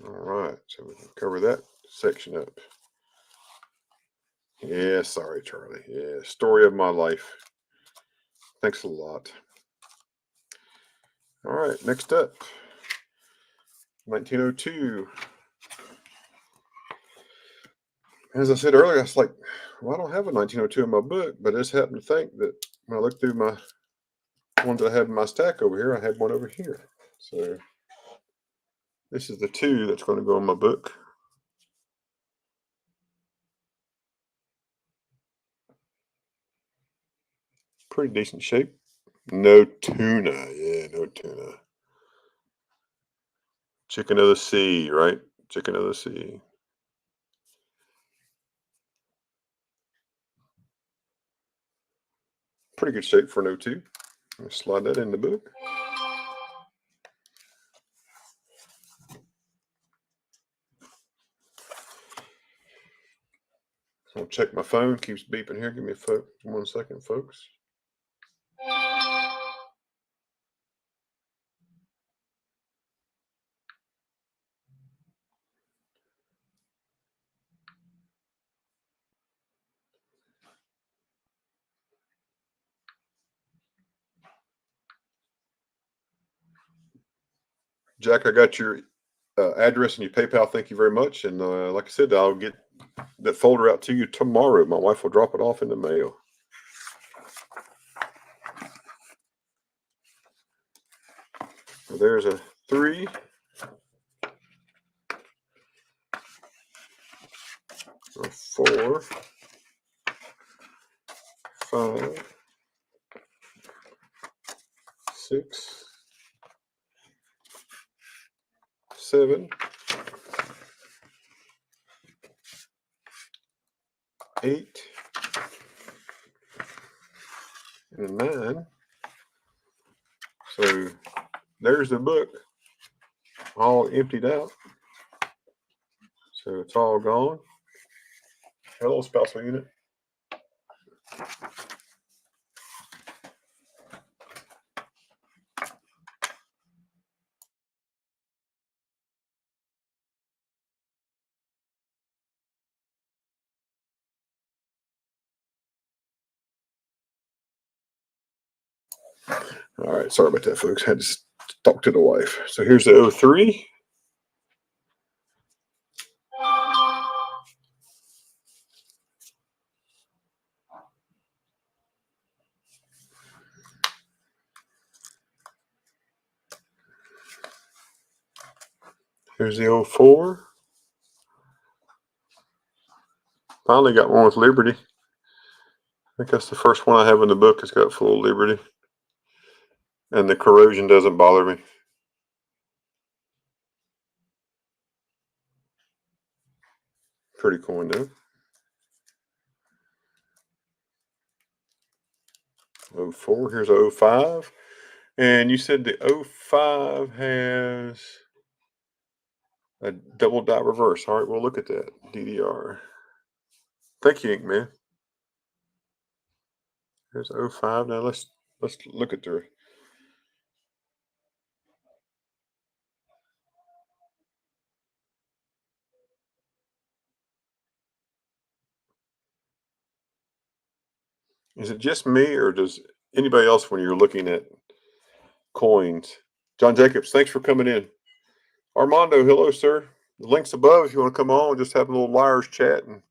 All right. So we can cover that section up. Yeah, sorry, Charlie. Yeah, story of my life. Thanks a lot. All right, next up, 1902. As I said earlier, I was like, well, I don't have a 1902 in my book, but I just happened to think that when I looked through my ones that I have in my stack over here, I had one over here. So this is the 2 that's going to go in my book. Pretty decent shape. No tuna. Yeah, no tuna. Chicken of the sea, right? Chicken of the sea. Pretty good shape for an 02. Slide that in the book. I'll check my phone. Keeps beeping here. Give me 1 second, folks. Jack, I got your address and your PayPal. Thank you very much. And like I said, I'll get that folder out to you tomorrow. My wife will drop it off in the mail. So there's a 3. A 4. 5. 6. 7. 8. And a 9. So there's the book all emptied out. So it's all gone. Hello, spousal unit. All right, sorry about that, folks. I had to talk to the wife. So here's the 03. Here's the 04. Finally got one with Liberty. I think that's the first one I have in the book. It's got full Liberty. And the corrosion doesn't bother me. Pretty coin though. 04. Here's a 05. And you said the 05 has a double dot reverse. All right, we'll look at that. DDR. Thank you, Ink Man. Here's 05. Now let's look at the. Is it just me, or does anybody else, when you're looking at coins? John Jacobs, thanks for coming in. Armando, hello, sir. The link's above if you want to come on. Just have a little liars chat and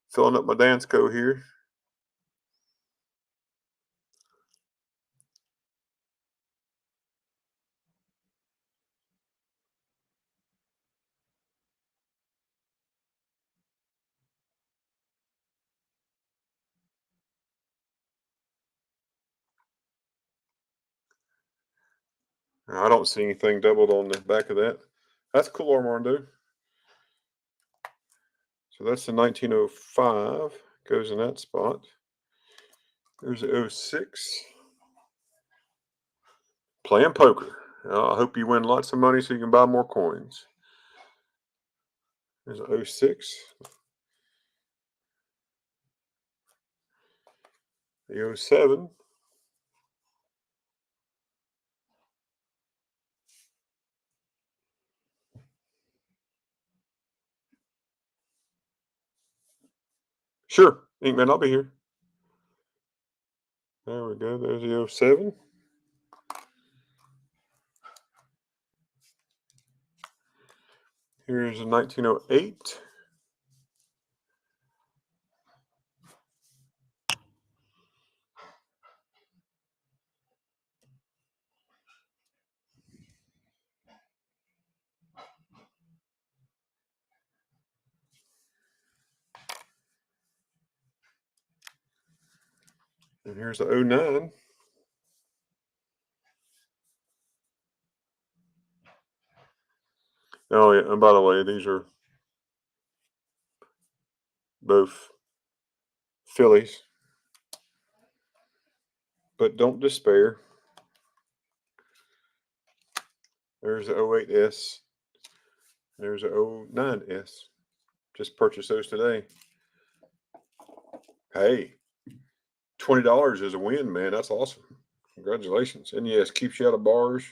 filling up my Dansco here. I don't see anything doubled on the back of that. That's cool, Armando. So that's the 1905. Goes in that spot. There's the 06. Playing poker. I hope you win lots of money so you can buy more coins. There's a 06. The 07. Sure, Inkman, I'll be here. There we go. There's the 07. Here's a 1908. And here's the 09. Oh, yeah. And by the way, these are both Phillies. But don't despair. There's the 08S. There's the 09S. Just purchased those today. Hey, $20 is a win, man. That's awesome. Congratulations. And yes, keeps you out of bars.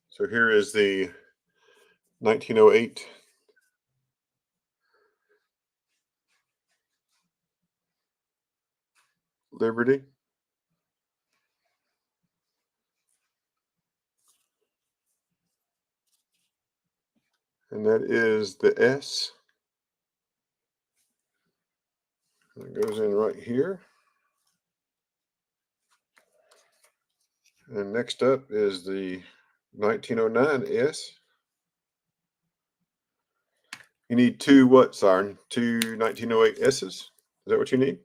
So here is the 1908 Liberty. And that is the S. It goes in right here. And next up is the 1909 S. You need two what, Siren? Two 1908 S's? Is that what you need?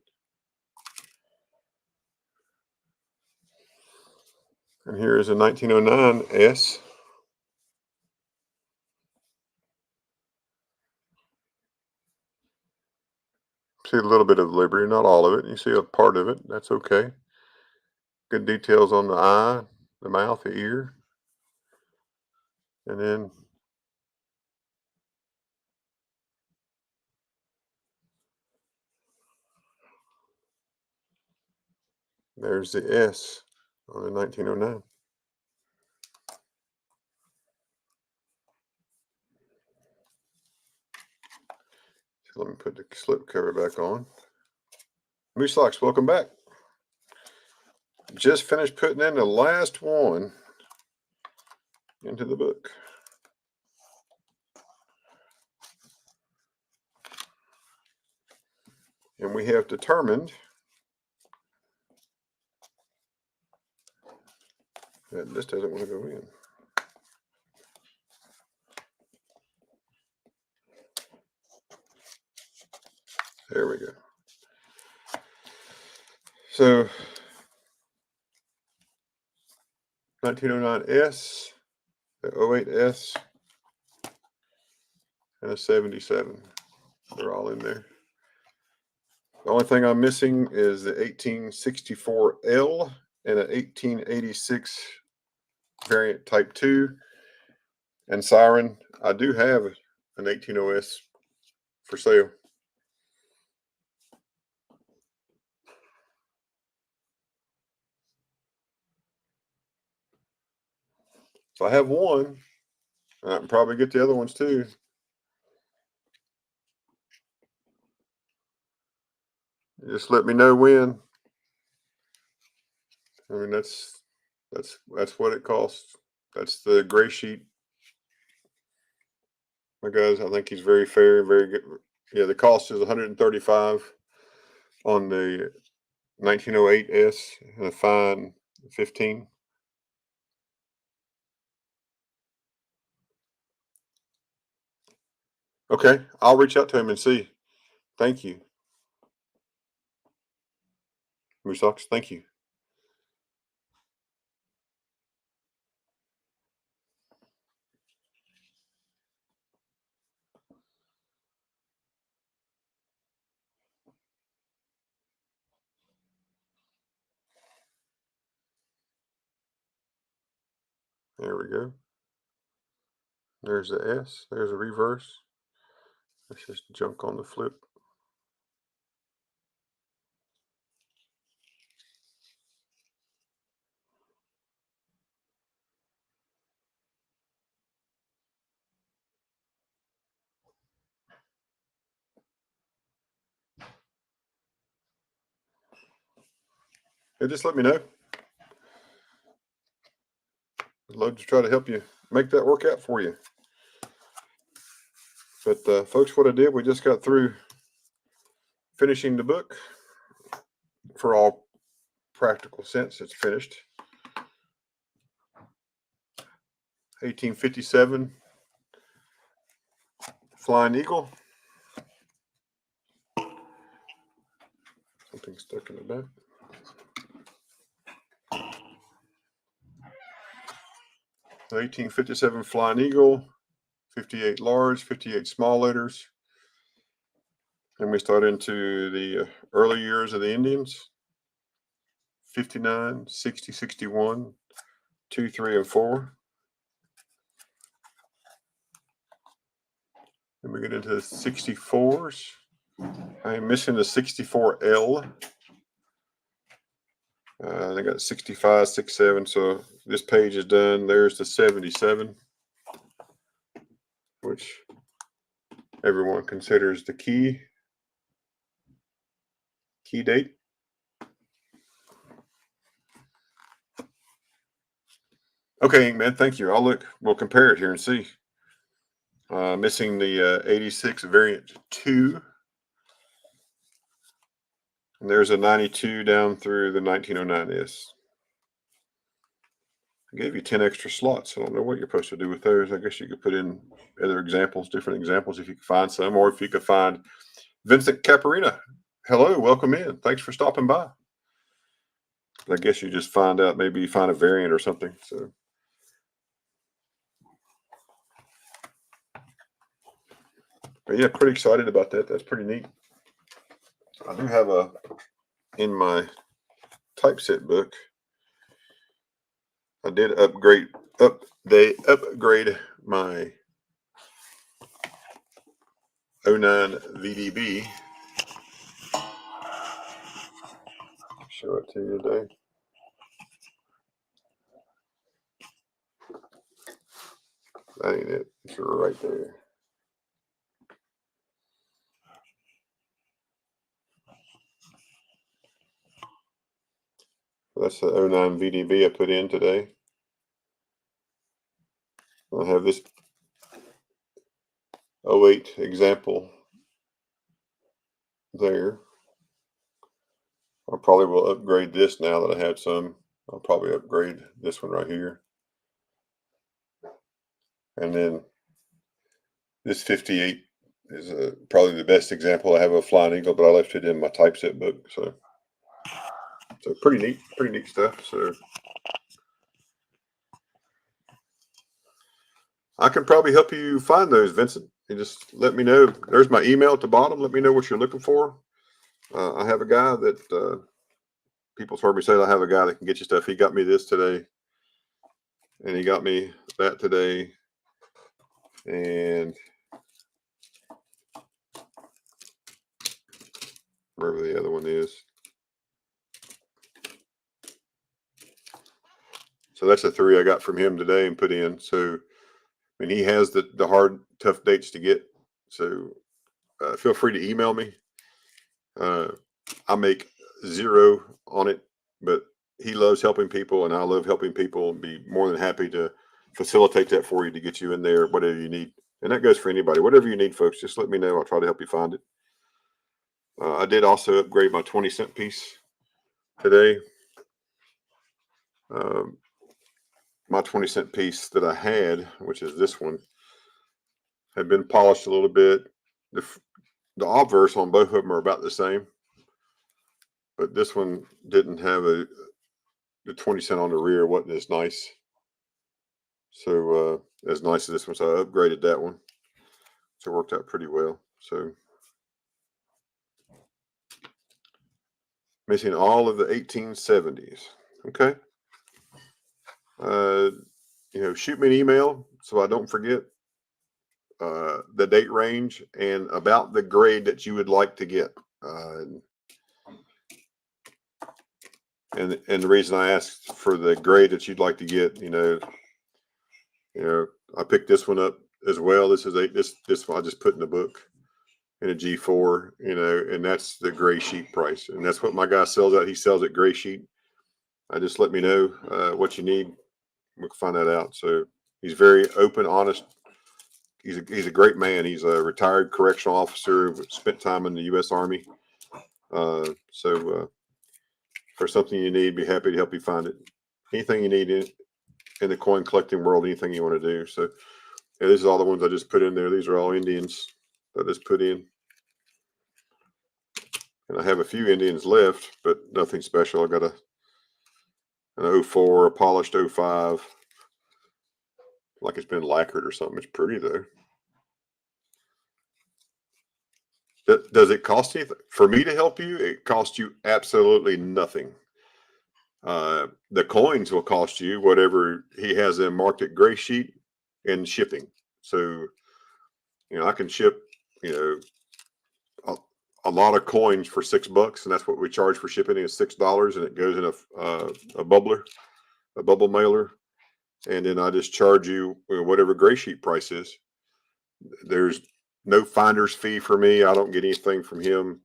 And here is a 1909 S. See a little bit of Liberty, not all of it. You see a part of it. That's okay. Good details on the eye, the mouth, the ear. And then there's the S on the 1909. So let me put the slip cover back on. Moose Locks, welcome back. Just finished putting in the last one into the book. And we have determined that this doesn't want to go in. There we go. So 1909S, the 08S, and a 77. They're all in there. The only thing I'm missing is the 1864L and an 1886 variant Type 2. And Siren, I do have an 18OS for sale. So I have one. I can probably get the other ones too. Just let me know when. I mean, that's what it costs. That's the gray sheet. My guys, I think he's very fair, very good. Yeah, the cost is 135 on the 1908S and a fine 15. Okay, I'll reach out to him and see. Thank you, Moose Sox. Thank you. There we go. There's the S. There's a reverse. Let's just junk on the flip. Hey, just let me know. I'd love to try to help you make that work out for you. But folks, what I did, we just got through finishing the book. For all practical sense, it's finished. 1857 Flying Eagle. Something stuck in the back. The 1857 Flying Eagle, 58 large, 58 small letters. And we start into the early years of the Indians. 59, 60, 61, 2, 3, and 4. Then we get into the 64s. I am missing the 64L. I got 65, 67. So this page is done. There's the 77, which everyone considers the key date. Okay, man, thank you. We'll compare it here and see. Missing the 86 variant 2. And there's a 92 down through the 1909S. I gave you 10 extra slots. I don't know what you're supposed to do with those. I guess you could put in other examples, different examples if you could find some, or if you could find Vincent Caparina. Hello, welcome in. Thanks for stopping by. I guess you just find out, maybe you find a variant or something. So, but yeah, pretty excited about that. That's pretty neat. I do have in my typeset book, I did upgrade my 09 VDB. Show it to you today. That ain't it. It's right there. That's the 09 VDB I put in today. I have this 08 example there. I probably will upgrade this now that I have some. I'll probably upgrade this one right here. And then this 58 is probably the best example. I have a Flying Eagle, but I left it in my typeset book. So pretty neat stuff. So I can probably help you find those, Vincent. You just let me know. There's my email at the bottom. Let me know what you're looking for. I have a guy that people's heard me say I have a guy that can get you stuff. He got me this today, and he got me that today, and wherever the other one is. So that's the 3 I got from him today and put in. So, I mean, he has the hard, tough dates to get. So feel free to email me. I make 0 on it, but he loves helping people, and I love helping people, and be more than happy to facilitate that for you to get you in there, whatever you need. And that goes for anybody. Whatever you need, folks, just let me know. I'll try to help you find it. I did also upgrade my 20-cent piece today. My 20-cent piece that I had, which is this one, had been polished a little bit. The obverse on both of them are about the same, but this one didn't have the 20-cent on the rear. Wasn't as nice. So as nice as this one, so I upgraded that one. So it worked out pretty well. So missing all of the 1870s. Okay. shoot me an email so I don't forget the date range and about the grade that you would like to get. And the reason I asked for the grade that you'd like to get, I picked this one up as well. This is this one I just put in the book in a G4, and that's the gray sheet price, and that's what my guy sells at. He sells at gray sheet. I just let me know what you need. We can find that out. So he's very open, honest. He's a great man. He's a retired correctional officer, spent time in the U.S. Army. So for something you need, be happy to help you find it. Anything you need in the coin collecting world, anything you want to do. So yeah, these are all the ones I just put in there. These are all Indians that I just put in. And I have a few Indians left, but nothing special. I got an 04, a polished 05. Like it's been lacquered or something. It's pretty though. Does it cost anything? For me to help you, it costs you absolutely nothing. The coins will cost you whatever he has them marked at gray sheet and shipping. So, I can ship, a lot of coins for $6, and that's what we charge for shipping is $6, and it goes in a bubble mailer, and then I just charge you whatever gray sheet price is. There's no finder's fee for me. I don't get anything from him.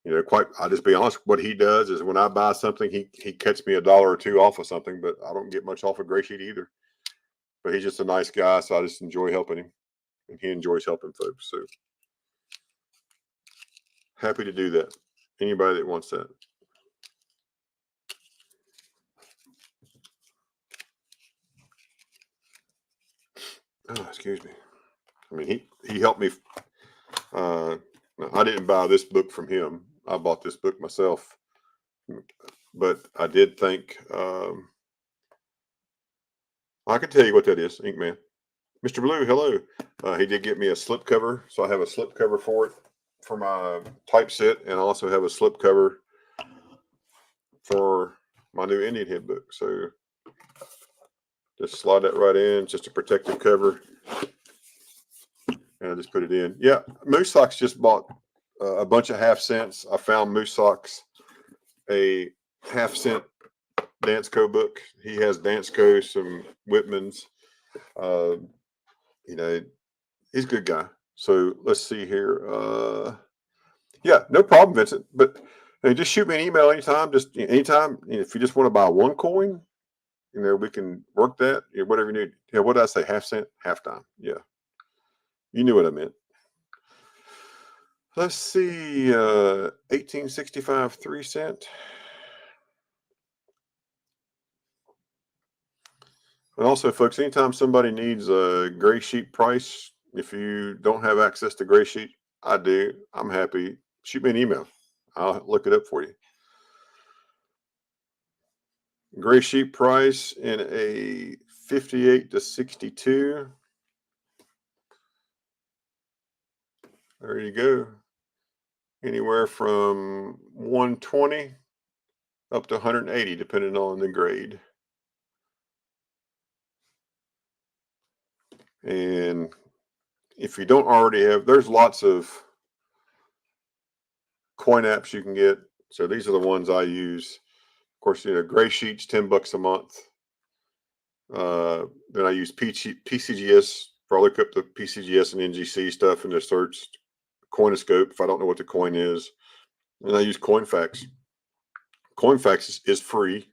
I'll just be honest. What he does is when I buy something, he cuts me $1 or $2 off of something, but I don't get much off of gray sheet either. But he's just a nice guy, so I just enjoy helping him, and he enjoys helping folks. So happy to do that. Anybody that wants that. Oh, excuse me. I mean, he helped me. I didn't buy this book from him. I bought this book myself, but I did think I can tell you what that is, Inkman. Mr. Blue, hello. He did get me a slip cover, so I have a slip cover for it for my typeset, and I also have a slip cover for my new Indian head book. So just slide that right in, just a protective cover, and I just put it in. Yeah, Moose Socks just bought a bunch of half cents. I found Moose Socks a half-cent Dansco book. He has Dansco, some Whitmans. He's a good guy. So let's see here. Yeah, no problem, Vincent. But just shoot me an email anytime. Just anytime. If you just want to buy one coin, we can work that. Whatever you need. Yeah, what did I say? Half cent, half dime. Yeah, you knew what I meant. Let's see. 1865, 3 cent. And also, folks, anytime somebody needs a gray sheet price, if you don't have access to gray sheet, I do. I'm happy. Shoot me an email. I'll look it up for you. Gray sheet price in a 58 to 62. There you go. Anywhere from 120 up to 180, depending on the grade. And if you don't already have, there's lots of coin apps you can get. So these are the ones I use. Of course, gray sheets, $10 a month. Then I use PCGS. I look up the PCGS and NGC stuff in the search. Coinoscope, if I don't know what the coin is. And I use CoinFacts. CoinFacts is free,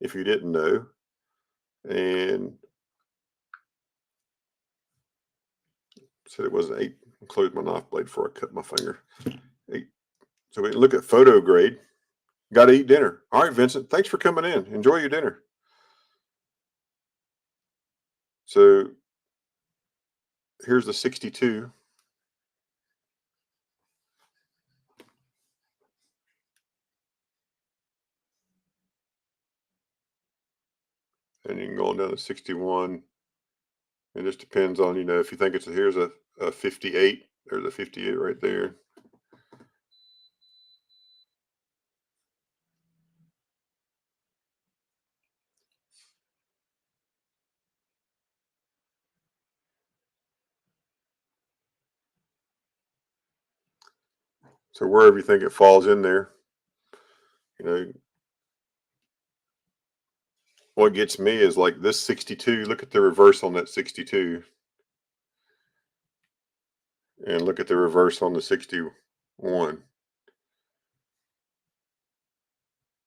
if you didn't know. And said it was 8. Include my knife blade before I cut my finger. 8. So we can look at photo grade. Got to eat dinner. All right, Vincent. Thanks for coming in. Enjoy your dinner. So here's the 62. And you can go on down to 61. It just depends on, if you think here's a 58. There's a 58 right there. So wherever you think it falls in there, you know, what gets me is like this 62. Look at the reverse on that 62, and look at the reverse on the 61.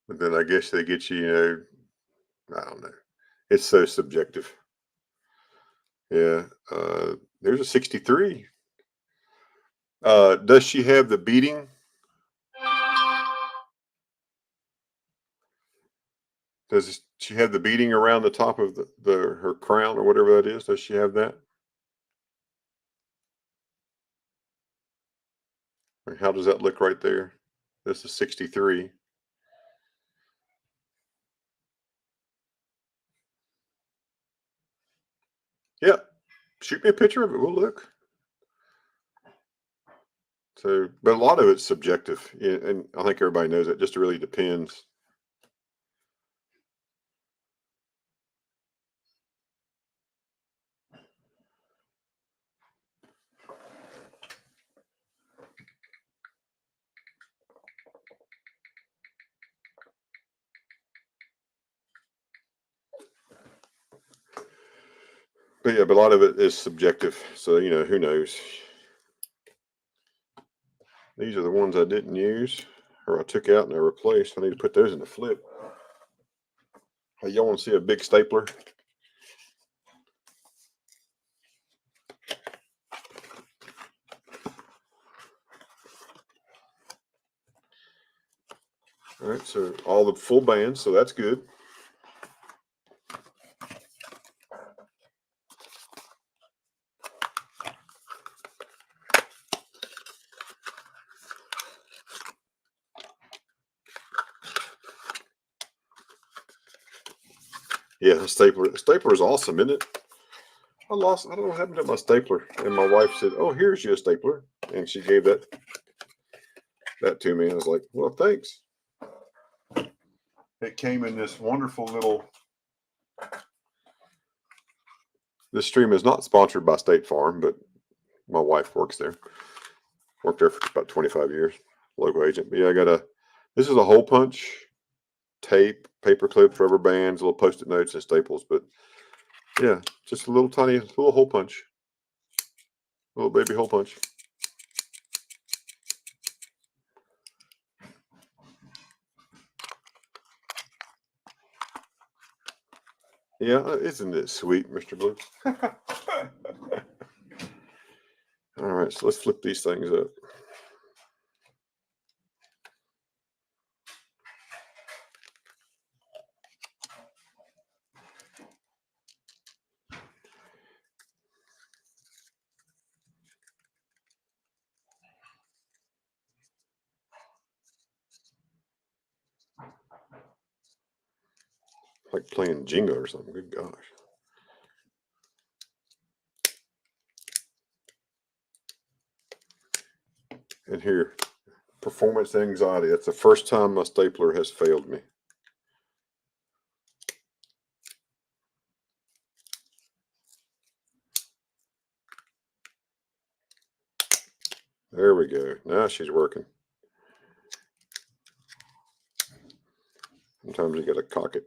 But then I guess they get you, I don't know. It's so subjective. Yeah. There's a 63. Does she have the beading? Does she have the beading around the top of the her crown or whatever that is? Does she have that? Or how does that look right there? This is 63. Yeah. Shoot me a picture of it. We'll look. So, but a lot of it's subjective, and I think everybody knows it. Just really depends. But yeah, but a lot of it is subjective. So who knows? These are the ones I didn't use, or I took out and I replaced. I need to put those in the flip. Hey, y'all want to see a big stapler? All right, so all the full bands, so that's good. Yeah, the stapler. The stapler is awesome, isn't it? I don't know what happened to my stapler. And my wife said, "Oh, here's your stapler," and she gave that to me. I was like, "Well, thanks." It came in this wonderful little. This stream is not sponsored by State Farm, but my wife works there. Worked there for about 25 years, local agent. But yeah, this is a hole punch, tape, paper clips, rubber bands, little post-it notes, and staples. But yeah, just a little tiny, little hole punch, little baby hole punch. Yeah, isn't it sweet, Mr. Blue? All right, so let's flip these things up. Like playing Jenga or something. Good gosh. And here, performance anxiety. That's the first time my stapler has failed me. There we go. Now she's working. Sometimes you got to cock it.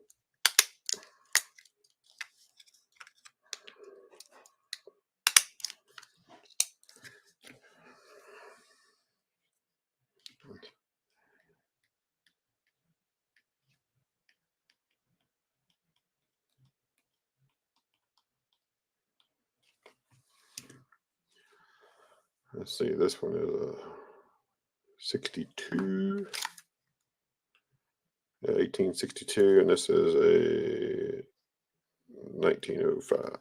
Let's see, this one is a 62. Yeah, 1862, and this is a 1905.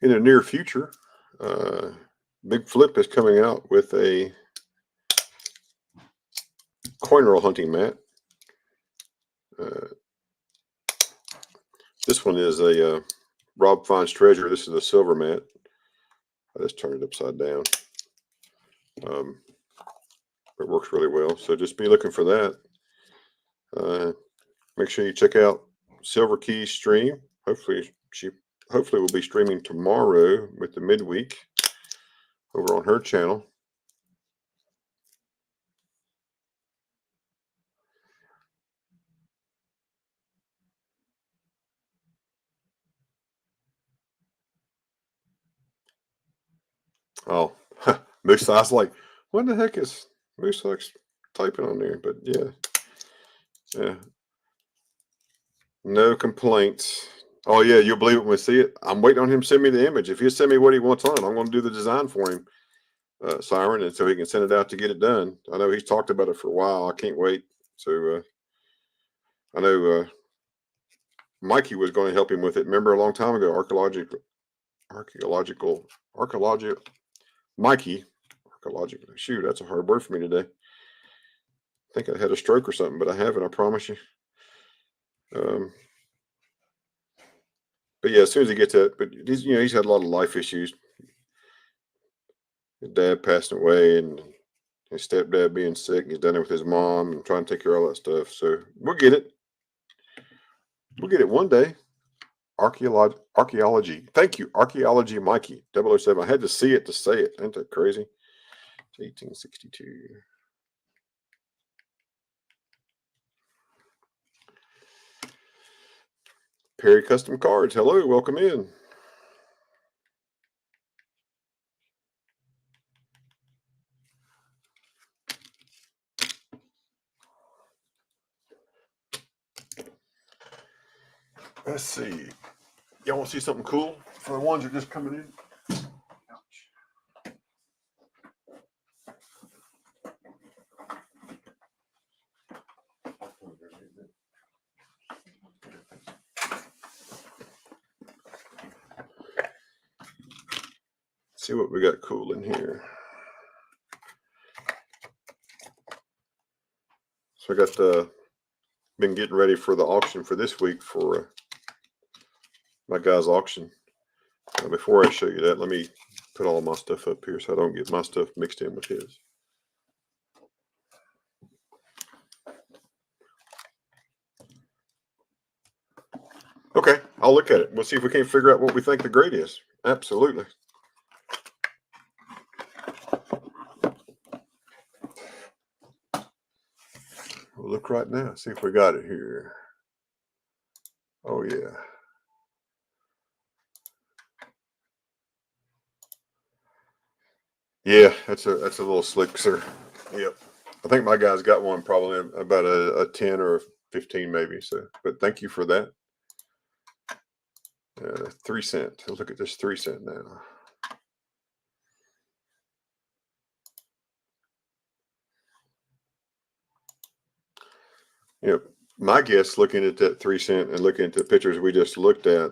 In the near future, Big Flip is coming out with a coin roll hunting mat. This one is a Rob Finds Treasure. This is a silver mat. I just turned it upside down. It works really well. So just be looking for that. Make sure you check out Silver Key's stream. Hopefully we'll be streaming tomorrow with the midweek over on her channel. Oh, Moose, I was like, what the heck is Moose typing on there? But yeah, no complaints. Oh yeah, you'll believe it when we see it. I'm waiting on him to send me the image. If he'll send me what he wants on, I'm going to do the design for him, Siren, and so he can send it out to get it done. I know he's talked about it for a while. I can't wait. So I know Mikey was going to help him with it. Remember a long time ago, archaeological, Mikey, archaeological. Shoot, that's a hard word for me today. I think I had a stroke or something, but I haven't, I promise you. But yeah, as soon as he gets that, but he's had a lot of life issues. His dad passing away and his stepdad being sick. He's done it with his mom and trying to take care of all that stuff. So we'll get it. We'll get it one day. Archaeology. Thank you. Archaeology Mikey 007. I had to see it to say it. Ain't that crazy? It's 1862. Perry Custom Cards. Hello. Welcome in. Let's see. Y'all want to see something cool for the ones that are just coming in? See what we got cool in here. So I got been getting ready for the auction for this week for my guy's auction. Before I show you that, let me put all my stuff up here so I don't get my stuff mixed in with his. Okay, I'll look at it. We'll see if we can't figure out what we think the grade is. Absolutely. We'll look right now, see if we got it here. Oh yeah. Yeah, that's a little slick, sir. Yep. I think my guy's got one probably about a 10 or a 15 maybe. So, but thank you for that. 3 cent. Look at this 3 cent now. Yep. My guess, looking at that 3 cent and looking at the pictures we just looked at,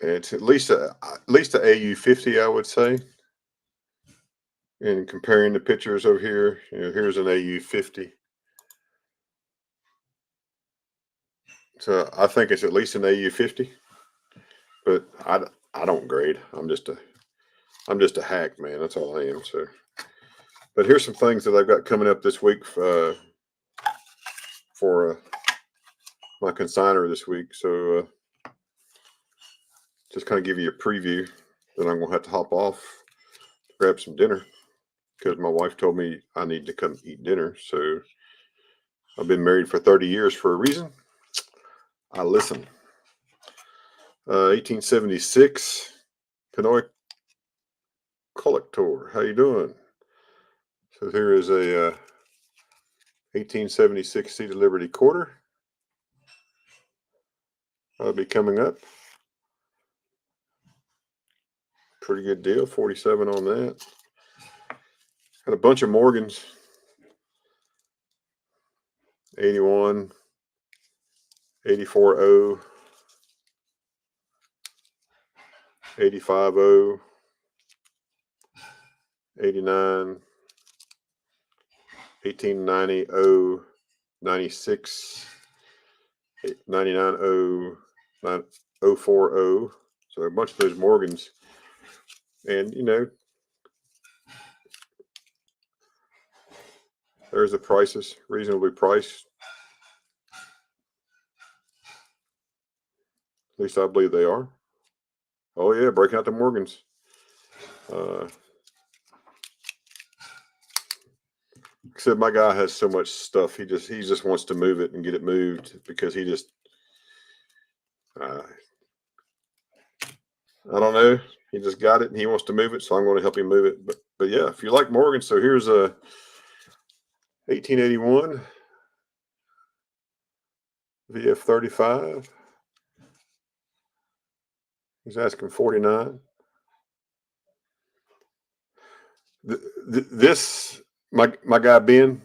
it's at least a AU50, I would say. And comparing the pictures over here, here's an AU50. So I think it's at least an AU50. But I don't grade. I'm just a hack, man. That's all I am. So, but here's some things that I've got coming up this week for my consignor this week. So just kind of give you a preview. Then I'm gonna have to hop off to grab some dinner because my wife told me I need to come eat dinner. So I've been married for 30 years for a reason. I listen. 1876 Pinoy Collector. How you doing? So here is a 1876 Seat of Liberty quarter. That'll be coming up. Pretty good deal. 47 on that. Got a bunch of Morgans. 81, 84 O. 85.0, 89, 1890.0, 96, 99.0, 040. So a bunch of those Morgans. And, you know, there's the prices, reasonably priced. At least I believe they are. Oh, yeah, breaking out the Morgans. Except my guy has so much stuff. He just wants to move it and get it moved because he just I don't know. He just got it and he wants to move it, so I'm going to help him move it. But yeah, if you like Morgan, so here's a 1881 VF35. He's asking 49. This my guy Ben.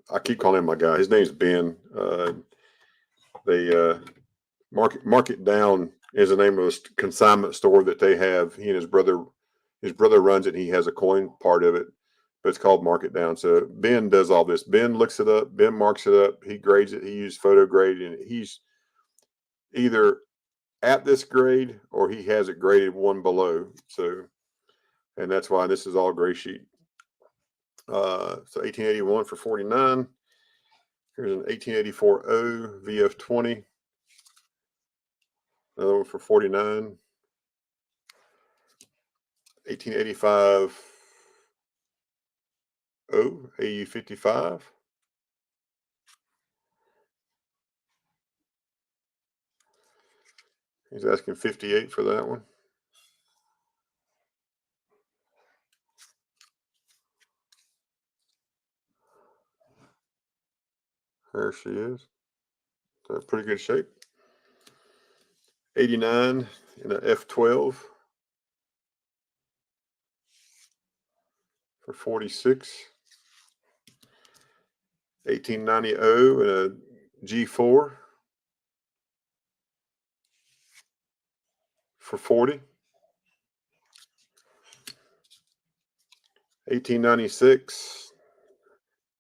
I keep calling him my guy. His name's Ben. They Market Down is the name of a consignment store that they have. He and his brother runs it. He has a coin part of it, but it's called Market Down. So Ben does all this. Ben looks it up. Ben marks it up. He grades it. He uses photo grade, and he's either at this grade or he has it graded one below. So, and that's why this is all gray sheet. So 1881 for 49. Here's an 1884 O VF20. Another one for 49. 1885 O AU55. He's asking 58 for that one. There she is. Pretty good shape. 89 in a F12 for 46. 1890 O in a G4 for 40. 1896.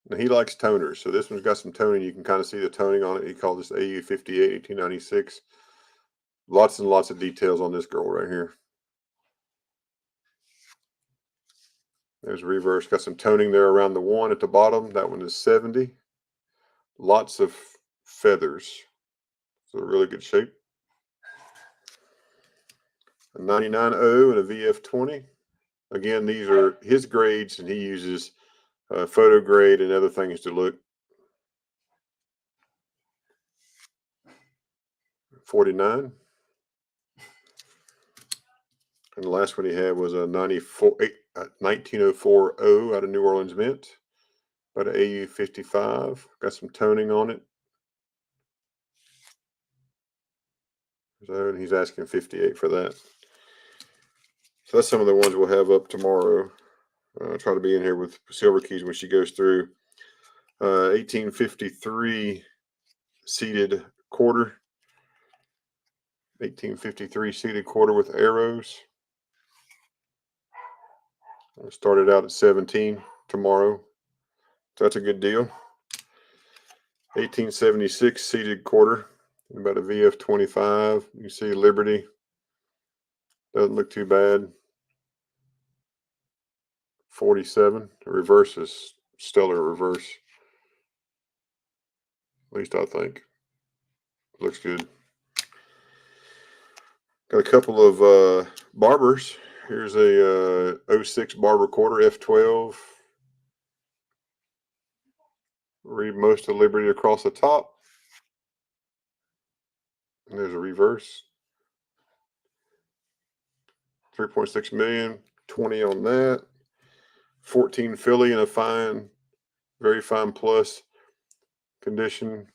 Now he likes toners, so this one's got some toning. You can kind of see the toning on it. He called this AU58, 1896. Lots and lots of details on this girl right here. There's a reverse. Got some toning there around the one at the bottom. That one is 70. Lots of feathers. So really good shape. A 99O and a VF20. Again, these are his grades, and he uses photo grade and other things to look. 49. And the last one he had was a 1904 O out of New Orleans Mint. About an AU55. Got some toning on it. So he's asking 58 for that. So that's some of the ones we'll have up tomorrow. I'll try to be in here with Silver Keys when she goes through. 1853 seated quarter. 1853 seated quarter with arrows. I started out at 17 tomorrow. So that's a good deal. 1876 seated quarter. About a VF25. You see Liberty. Doesn't look too bad. 47. The reverse is stellar reverse. At least I think. Looks good. Got a couple of barbers. Here's a 06 barber quarter F12. Read most of Liberty across the top. And there's a reverse. 3.6 million. 20 on that. 14 Philly in a fine, very fine plus condition.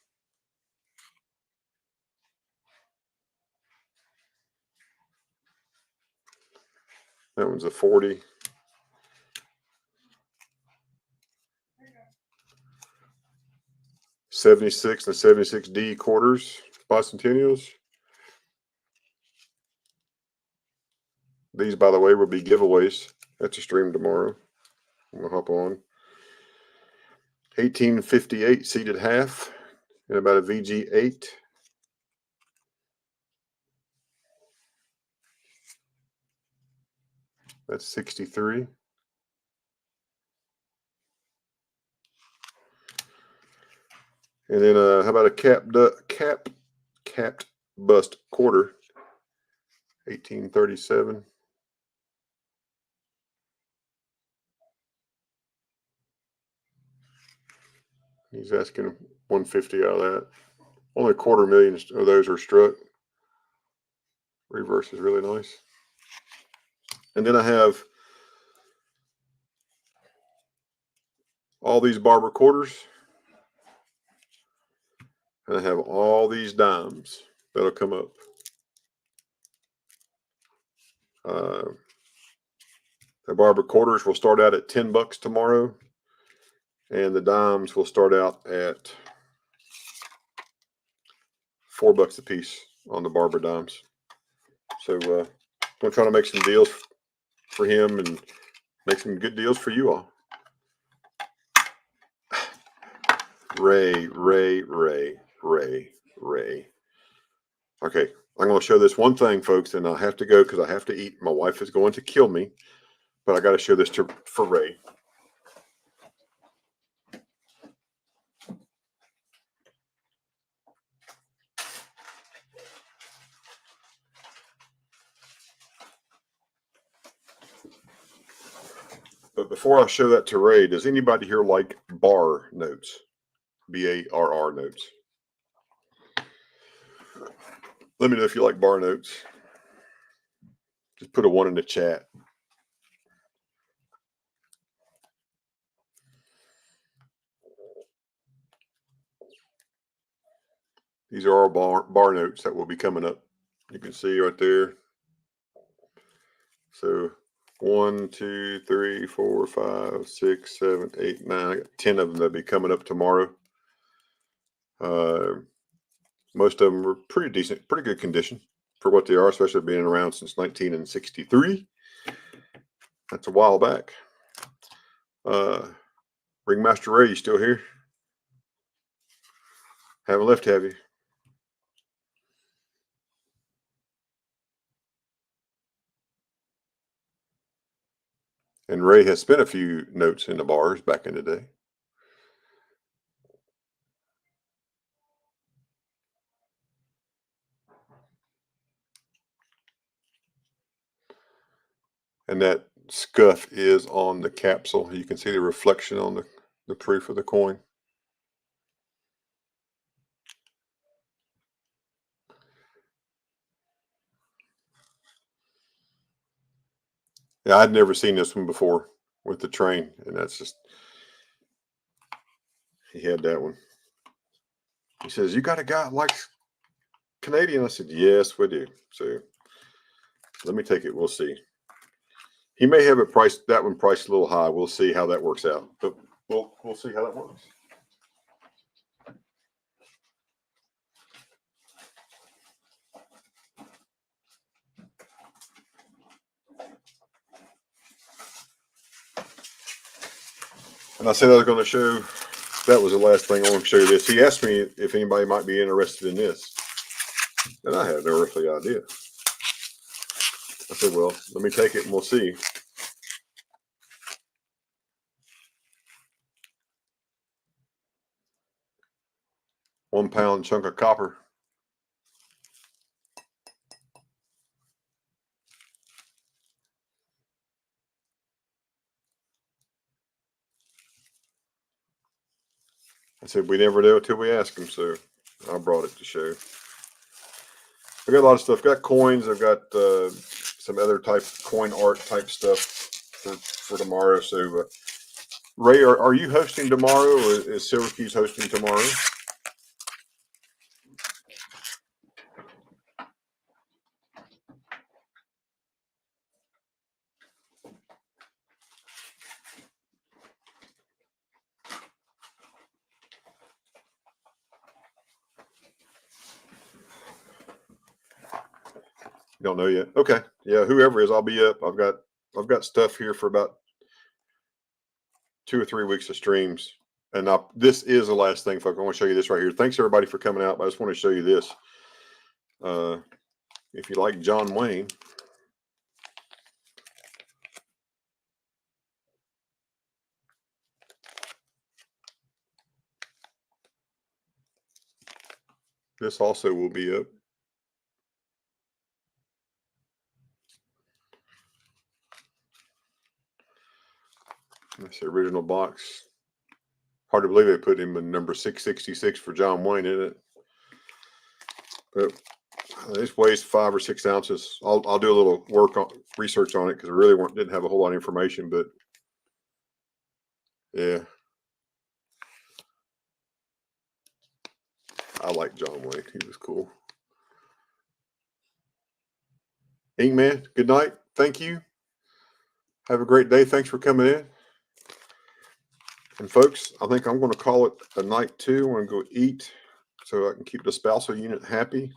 That one's a 40. '76 and '76D quarters, bicentennials. These, by the way, will be giveaways at the stream tomorrow. We'll hop on. 1858 seated half and about a VG8. That's 63. And then how about a capped bust quarter? 1837. He's asking 150 out of that. Only 250,000 of those are struck. Reverse is really nice. And then I have all these barber quarters. And I have all these dimes that'll come up. The barber quarters will start out at $10 tomorrow. And the dimes will start out at $4 a piece on the barber dimes. So I'm going to try to make some deals for him and make some good deals for you all. Ray. Okay, I'm going to show this one thing, folks, and I have to go because I have to eat. My wife is going to kill me, but I got to show this for Ray. But before I show that to Ray, does anybody here like bar notes? BARR notes. Let me know if you like bar notes. Just put a 1 in the chat. These are our bar notes that will be coming up. You can see right there. So 1, 2, 3, 4, 5, 6, 7, 8, 9. I got 10 of them that'll be coming up tomorrow. Most of them are pretty decent, pretty good condition for what they are, especially being around since 1963. That's a while back. Ringmaster Ray, you still here? Haven't left, have you? And Ray has spent a few notes in the bars back in the day. And that scuff is on the capsule. You can see the reflection on the proof of the coin. Yeah, I'd never seen this one before with the train, and that's just, he had that one. He says, "You got a guy like Canadian?" I said, "Yes, we do." So let me take it. We'll see. He may have it priced, that one priced a little high. We'll see how that works out. But we'll see how that works. And I said I was going to show, that was the last thing I want to show you this. He asked me if anybody might be interested in this. And I had no earthly idea. I said, well, let me take it and we'll see. £1 chunk of copper. I said, we never know until we ask him, so I brought it to show. I got a lot of stuff. I've got coins. I've got some other type coin art type stuff for tomorrow. So, Ray, are you hosting tomorrow, or is Syracuse hosting tomorrow? You don't know yet? Okay. Yeah, whoever is, I'll be up. I've got stuff here for about 2 or 3 weeks of streams. And this is the last thing, folks. I want to show you this right here. Thanks everybody for coming out. But I just want to show you this. If you like John Wayne, this also will be up. That's the original box. Hard to believe they put him in number 666 for John Wayne, isn't it? But this weighs 5 or 6 ounces. I'll do a little research on it because I really didn't have a whole lot of information. But yeah, I like John Wayne. He was cool. Inkman, good night. Thank you. Have a great day. Thanks for coming in. And folks, I think I'm going to call it a night too. I'm going to go eat so I can keep the spousal unit happy.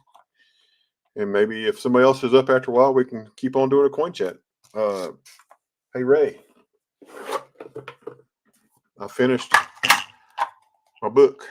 And maybe if somebody else is up after a while, we can keep on doing a coin chat. Hey, Ray, I finished my book.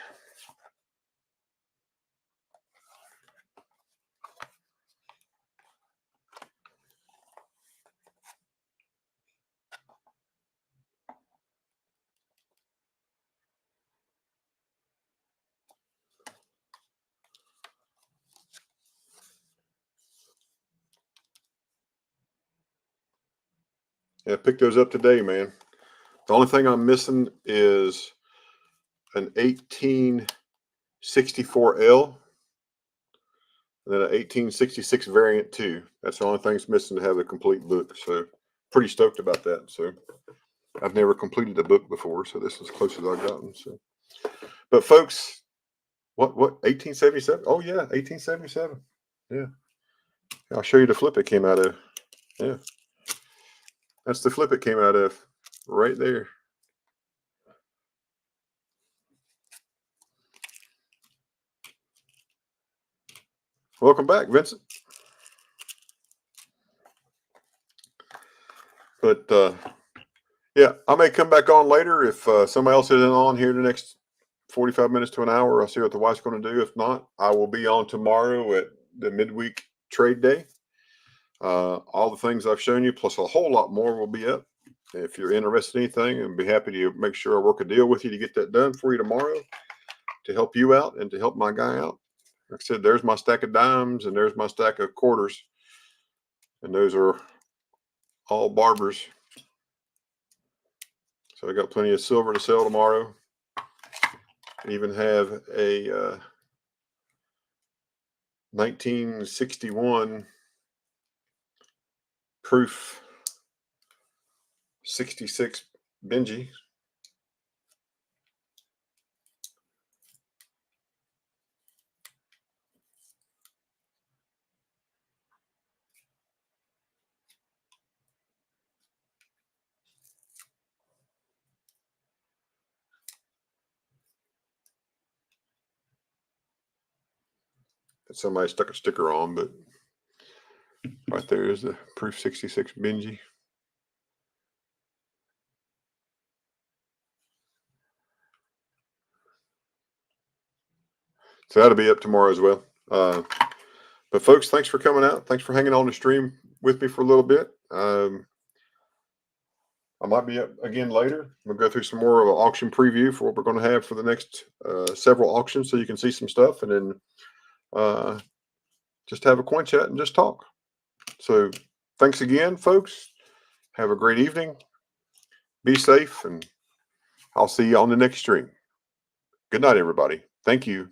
Yeah, I picked those up today, man. The only thing I'm missing is an 1864L and then an 1866 variant too. That's the only thing that's missing to have a complete book. So pretty stoked about that. So I've never completed a book before, so this is as close as I've gotten. So, but folks, what 1877? Oh yeah, 1877. Yeah, I'll show you the flip it came out of. Yeah, that's the flip it came out of, right there. Welcome back, Vincent. But yeah, I may come back on later if somebody else isn't on here the next 45 minutes to an hour. I'll see what the wife's going to do. If not, I will be on tomorrow at the midweek trade day. All the things I've shown you, plus a whole lot more, will be up. If you're interested in anything, I'd be happy to make sure I work a deal with you to get that done for you tomorrow to help you out and to help my guy out. Like I said, there's my stack of dimes and there's my stack of quarters. And those are all barbers. So I got plenty of silver to sell tomorrow. I even have a 1961 proof 66 Benji. That somebody stuck a sticker on, but right there is the proof 66 Benji. So that'll be up tomorrow as well. But folks, thanks for coming out. Thanks for hanging on the stream with me for a little bit. I might be up again later. We'll go through some more of an auction preview for what we're going to have for the next several auctions, so you can see some stuff, and then just have a coin chat and just talk. So thanks again, folks. Have a great evening. Be safe, and I'll see you on the next stream. Good night, everybody. Thank you.